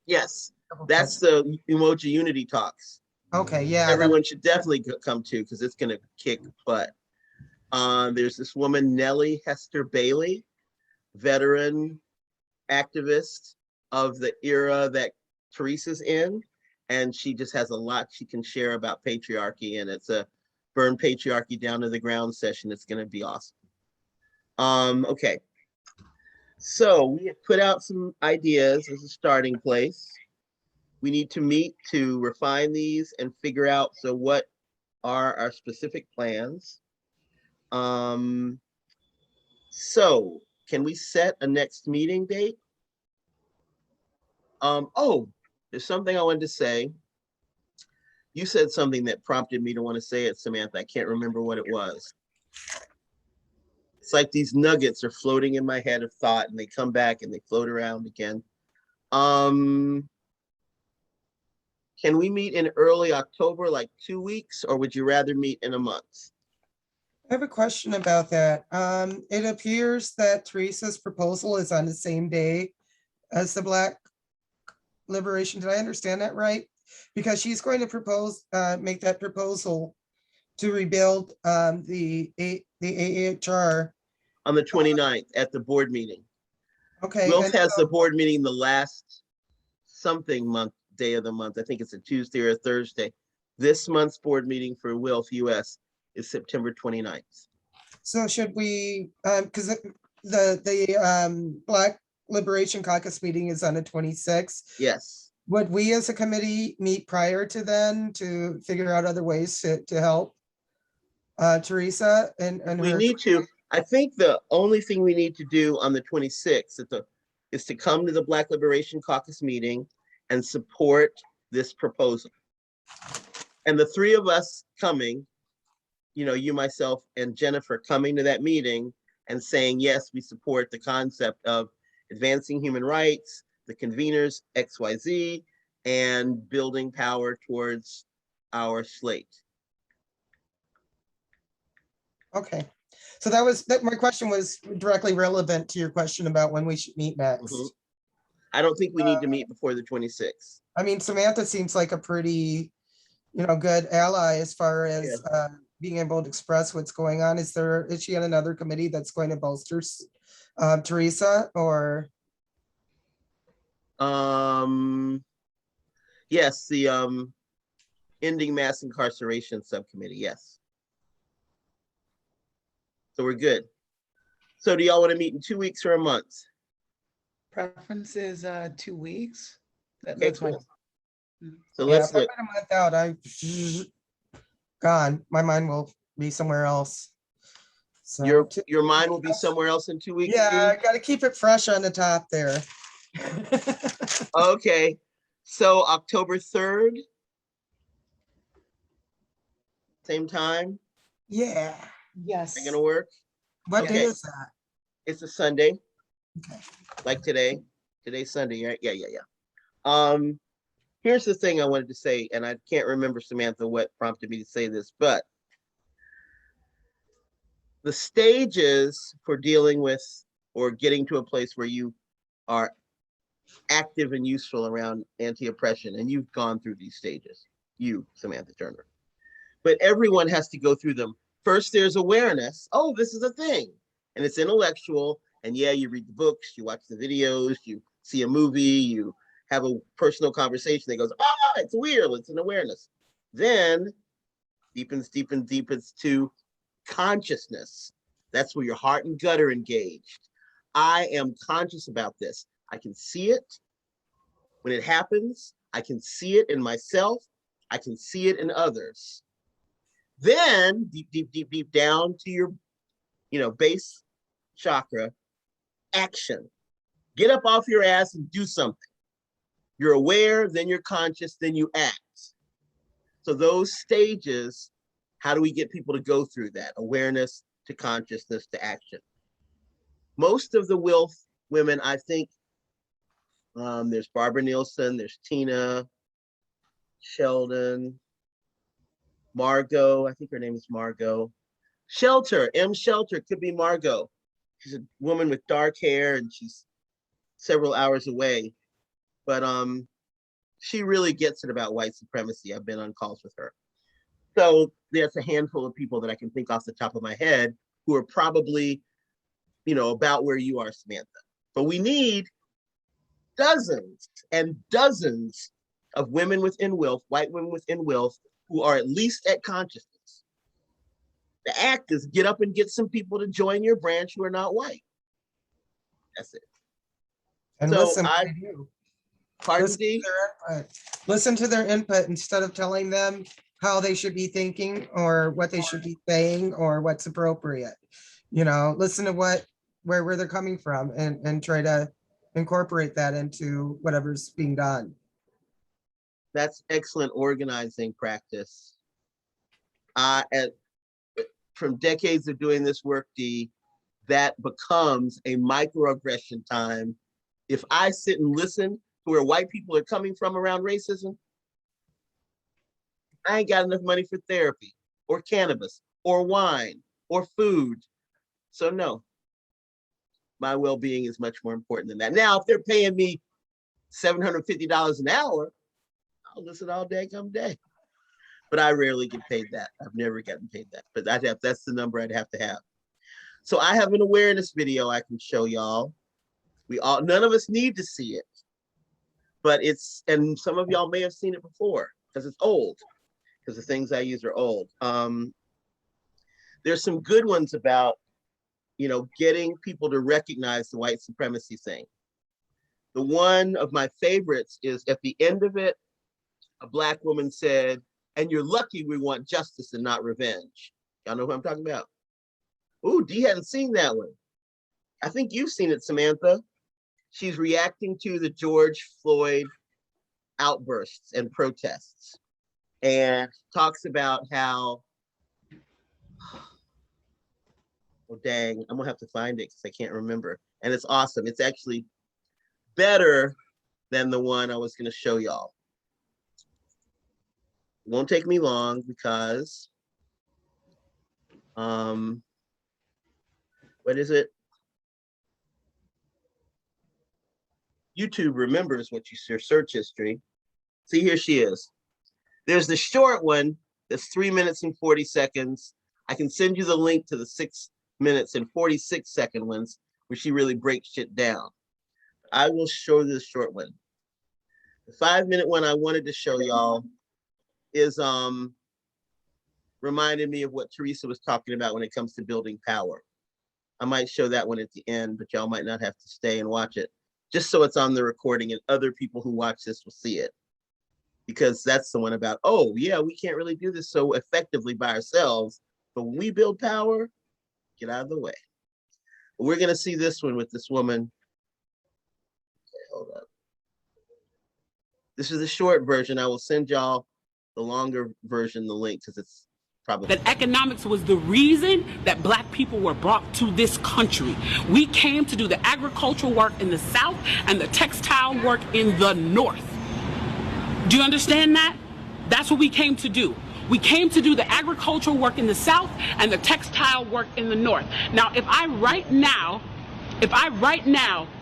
Yes, double that's check. the Emoji Unity Talks. Okay, yeah. that- Everyone should definitely come to, because it's gonna kick butt. There's this woman, Nellie Hester Bailey, veteran activist of the era that Teresa's in. And she just has a lot she can share about patriarchy, and it's a burn patriarchy down to the ground session. It's gonna be awesome. Okay. So we have put out some ideas as a starting place. We need to meet to refine these and figure out, so what are our specific plans? So can we set a next meeting date? Oh, there's something I wanted to say. You said something that prompted me to want to say it, Samantha. I can't remember what it was. It's like these nuggets are floating in my head of thought, and they come back and they float around again. Can we meet in early October, like 2 weeks, or would you rather meet in a month? I have a question about that. It appears that Teresa's proposal is on the same day as the Black Liberation. Did I understand that right? Because she's going to propose, make that proposal to rebuild the AHR. On the 29th at the board meeting. Okay. WILF and has so- the board meeting the last something month, day of the month. I think it's a Tuesday or a Thursday. This month's board meeting for WILF US is September 29th. So should we, because the Black Liberation Caucus meeting is on the 26th. Yes. would we as a committee meet prior to then to figure out other ways to help Teresa and We her? need to, I think the only thing we need to do on the 26th is to come to the Black Liberation Caucus meeting and support this proposal. And the three of us coming, you know, you, myself, and Jennifer coming to that meeting and saying, yes, we support the concept of advancing human rights, the conveners, XYZ, and building power towards our slate. Okay, so that my question was directly relevant to your question about when we should meet next. Mhm. I don't think we need to meet before the 26th. I mean, Samantha seems like a pretty, good ally as far as being able to express what's going on. Is she on another committee that's going to bolster Teresa, or? Yes, the ending mass incarceration subcommittee, yes. So we're good. So do y'all want to meet in 2 weeks or a month? Preference is 2 weeks. Okay, That's fine. cool. So Yeah, let's if I look. put a month out, I'm gone. My mind will be somewhere else. So Your mind will be somewhere else in 2 weeks. yeah, I Steve? got to keep it fresh on the top there. Okay, so October 3rd, same time. Yeah. Yes. Is that gonna work? What day Okay. is that? It's a Sunday, Okay. like today. Today's Sunday, right? Yeah. Here's the thing I wanted to say, and I can't remember, Samantha, what prompted me to say this, but the stages for dealing with or getting to a place where you are active and useful around anti-oppression, and you've gone through these stages, you, Samantha Turner, but everyone has to go through them. First, there's awareness. Oh, this is a thing, and it's intellectual. And yeah, you read the books, you watch the videos, you see a movie, you have a personal conversation that goes, it's weird, it's an awareness. Then deepens to consciousness. That's where your heart and gut are engaged. I am conscious about this. I can see it when it happens. I can see it in myself. I can see it in others. Then deep down to your, base chakra, action. Get up off your ass and do something. You're aware, then you're conscious, then you act. So those stages, how do we get people to go through that? Awareness to consciousness to action. Most of the WILF women, I think, there's Barbara Nielsen, there's Tina, Sheldon, Margot, I think her name is Margot. Shelter, M. Shelter, could be Margot. She's a woman with dark hair and she's several hours away. But she really gets it about white supremacy. I've been on calls with her. So there's a handful of people that I can think off the top of my head who are probably, about where you are, Samantha. But we need dozens and dozens of women within WILF, white women within WILF, who are at least at consciousness. The act is get up and get some people to join your branch who are not white. That's it. And So listen, pardon, D? listen to their input instead of telling them how they should be thinking or what they should be saying or what's appropriate. Listen to where they're coming from and try to incorporate that into whatever's being done. That's excellent organizing practice. From decades of doing this work, D, that becomes a microaggression time. If I sit and listen to where white people are coming from around racism, I ain't got enough money for therapy or cannabis or wine or food. So no, my well-being is much more important than that. Now, if they're paying me $750 an hour, I'll listen all day, come day. But I rarely get paid that. I've never gotten paid that. But that's the number I'd have to have. So I have an awareness video I can show y'all. None of us need to see it, but and some of y'all may have seen it before because it's old, because the things I use are old. There's some good ones about, getting people to recognize the white supremacy thing. The one of my favorites is at the end of it, a Black woman said, "And you're lucky we want justice and not revenge." Y'all know who I'm talking about? Ooh, Dee hadn't seen that one. I think you've seen it, Samantha. She's reacting to the George Floyd outbursts and protests, and talks about how, oh dang, I'm gonna have to find it because I can't remember. And it's awesome. It's actually better than the one I was gonna show y'all. It won't take me long because, what is it? YouTube remembers what your search history. See, here she is. There's the short one that's 3 minutes and 40 seconds. I can send you the link to the 6 minutes and 46-second ones where she really breaks shit down. I will show this short one. The 5-minute one I wanted to show y'all is reminded me of what Teresa was talking about when it comes to building power. I might show that one at the end, but y'all might not have to stay and watch it, just so it's on the recording and other people who watch this will see it. Because that's the one about, oh yeah, we can't really do this so effectively by ourselves, but when we build power, get out of the way. But we're gonna see this one with this woman. Okay, hold up. This is the short version. I will send y'all the longer version, the link, because it's probably that economics was the reason that Black people were brought to this country. We came to do the agricultural work in the South and the textile work in the North. Do you understand that? That's what we came to do. We came to do the agricultural work in the South and the textile work in the North. Now, if I right now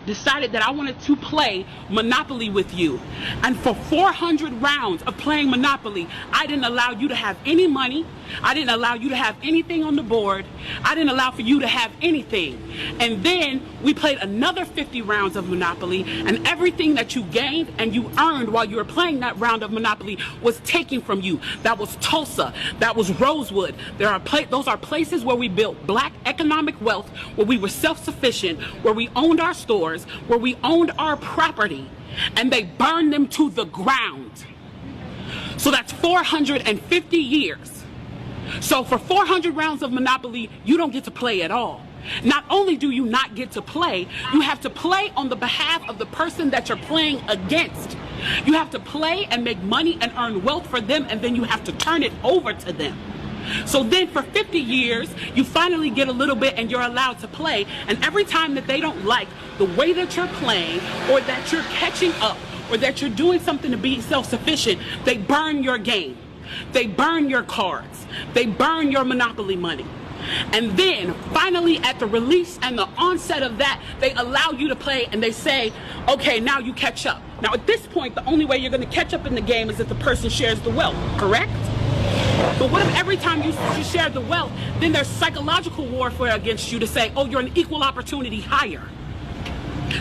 decided that I wanted to play Monopoly with you, and for 400 rounds of playing Monopoly, I didn't allow you to have any money, I didn't allow you to have anything on the board, I didn't allow for you to have anything. And then we played another 50 rounds of Monopoly, and everything that you gained and you earned while you were playing that round of Monopoly was taken from you. That was Tulsa, that was Rosewood. Those are places where we built Black economic wealth, where we were self-sufficient, where we owned our stores, where we owned our property, and they burned them to the ground. So that's 450 years. So for 400 rounds of Monopoly, you don't get to play at all. Not only do you not get to play, you have to play on the behalf of the person that you're playing against. You have to play and make money and earn wealth for them, and then you have to turn it over to them. So then for 50 years, you finally get a little bit and you're allowed to play. And every time that they don't like the way that you're playing, or that you're catching up, or that you're doing something to be self-sufficient, they burn your game. They burn your cards. They burn your Monopoly money. And then finally at the release and the onset of that, they allow you to play and they say, okay, now you catch up. Now at this point, the only way you're going to catch up in the game is if the person shares the wealth, correct? But what if every time you share the wealth, then there's psychological warfare against you to say, oh, you're an equal opportunity hire.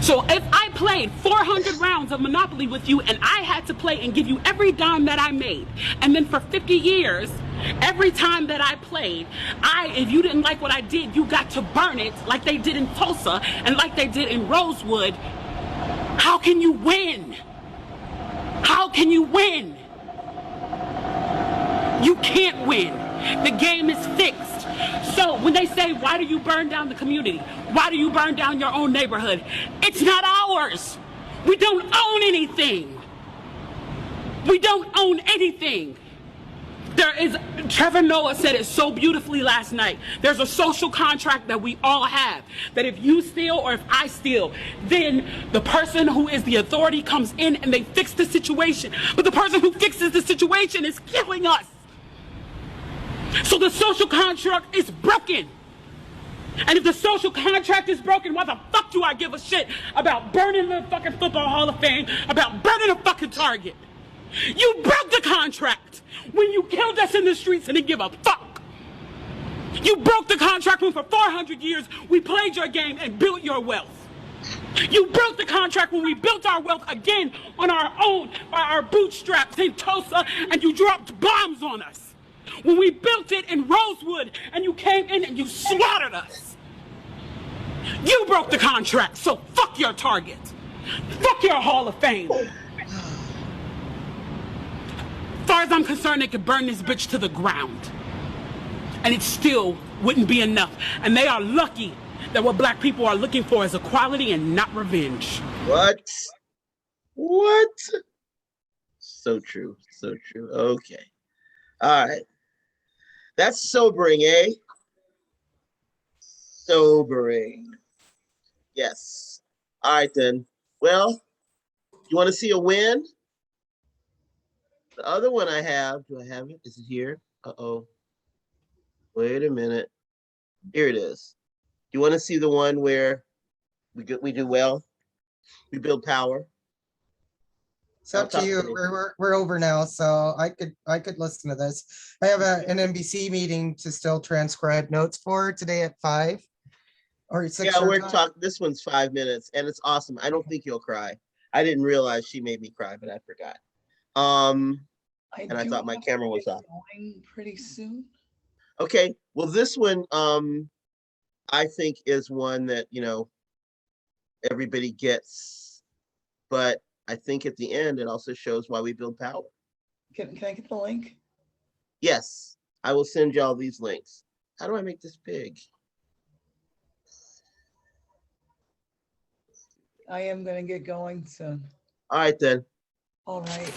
So if I played 400 rounds of Monopoly with you and I had to play and give you every dime that I made, and then for 50 years, every time that I played, if you didn't like what I did, you got to burn it like they did in Tulsa and like they did in Rosewood, how can you win? How can you win? You can't win. The game is fixed. So when they say, why do you burn down the community? Why do you burn down your own neighborhood? It's not ours. We don't own anything. We don't own anything. Trevor Noah said it so beautifully last night. There's a social contract that we all have, that if you steal or if I steal, then the person who is the authority comes in and they fix the situation. But the person who fixes the situation is killing us. So the social contract is broken. And if the social contract is broken, why the fuck do I give a shit about burning the fucking Football Hall of Fame, about burning a fucking Target? You broke the contract when you killed us in the streets and didn't give a fuck. You broke the contract when for 400 years we played your game and built your wealth. You broke the contract when we built our wealth again on our own, by our bootstraps in Tulsa, and you dropped bombs on us. When we built it in Rosewood and you came in and you slaughtered us. You broke the contract, so fuck your Target. Fuck your Hall of Fame. As far as I'm concerned, they could burn this bitch to the ground. And it still wouldn't be enough. And they are lucky that what black people are looking for is equality and not revenge. What? What? So true. So true. Okay. All right. That's sobering, eh? Sobering. Yes. All right, then. Well, you want to see a win? The other one I have, do I have it? Is it here? Uh-oh. Wait a minute. Here it is. You want to see the one where we do well? We build power? It's up to you. We're over now, so I could listen to this. I have an NBC meeting to still transcribe notes for today at 5 or 6. Yeah, we're talking. This one's 5 minutes, and it's awesome. I don't think you'll cry. I didn't realize she made me cry, but I forgot. And I thought my camera was off. Going pretty soon. Okay, well, this one, I think is one that, you know, everybody gets, but I think at the end, it also shows why we build power. Can I get the link? Yes, I will send you all these links. How do I make this big? I am gonna get going soon. All right, then. All right.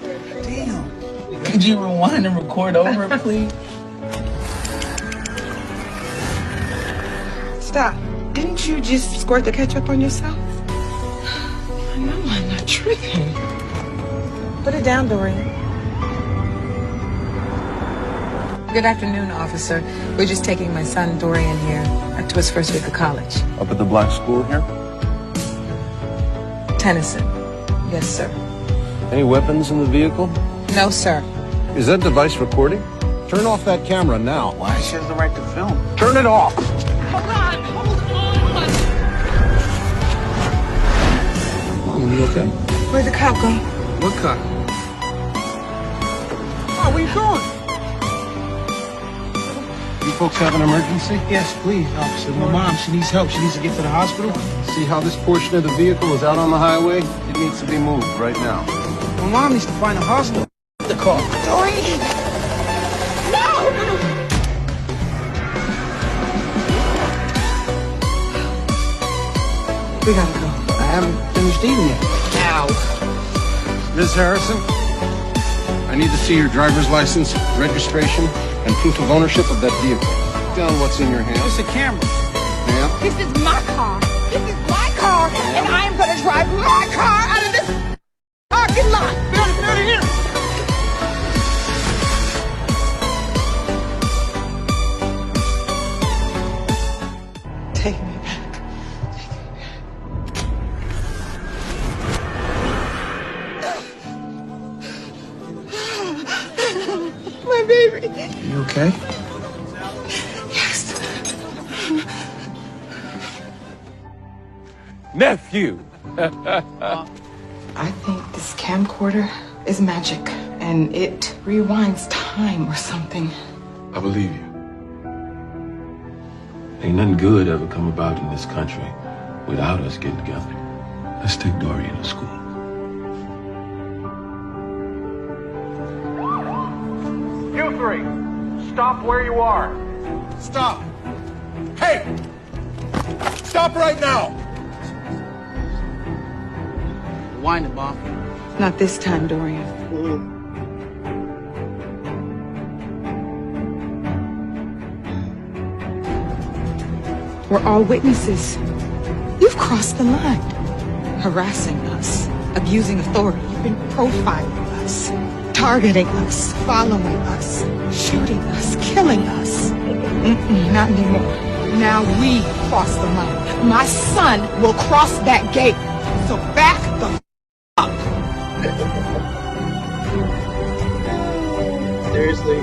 Damn. Could you rewind and record over it, please? Stop. Didn't you just squirt the ketchup on yourself? I know I'm not tripping. Put it down, Dorian. Good afternoon, officer. We're just taking my son, Dorian, here to his first week of college. Up at the black school here? Tennyson. Yes, sir. Any weapons in the vehicle? No, sir. Is that device recording? Turn off that camera now. Why? She has the right to film. Turn it off! Hold on. Mom, you okay? Where'd the cop go? What cop? Oh, where you going? You folks have an emergency? Yes, please, officer. My mom, she needs help. She needs to get to the hospital. See how this portion of the vehicle is out on the highway? It needs to be moved right now. My mom needs to find a hospital. The car. Dorian! We gotta go. I haven't finished eating yet. Ow. Ms. Harrison, I need to see your driver's license, registration, and proof of ownership of that vehicle. Down what's in your hand. It's a camera. Yeah? This is my car. This is my car, and I am gonna drive my car out of this parking lot. Out of here. Take me back. My baby. You okay? Yes. Nephew! I think this camcorder is magic, and it rewinds time or something. I believe you. Ain't nothing good ever come about in this country without us getting together. Let's take Dorian to school. You three, stop where you are. Stop! Hey! Stop right now! Wind it, Bob. Not this time, Dorian. We're all witnesses. You've crossed the line. Harassing us, abusing authority. You've been profiling us, targeting us, following us, shooting us, killing us. Not anymore. Now we cross the line. My son will cross that gate. So back the up. Seriously.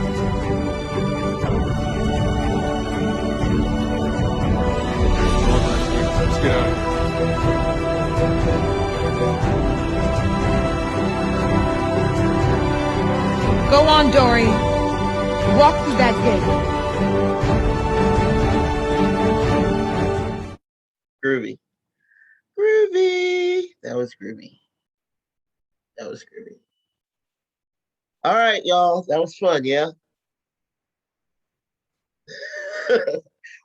Let's get out of here. Go on, Dorian. Walk through that gate. Groovy. Groovy. That was groovy. That was groovy. All right, y'all. That was fun, yeah?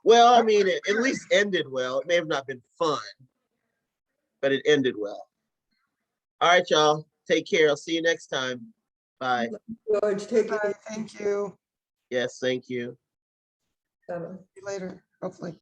Well, I mean, it at least ended well. It may have not been fun, but it ended well. All right, y'all. Take care. I'll see you next time. Bye. George, take it Thank you. Yes, thank you. easy. See you later, hopefully.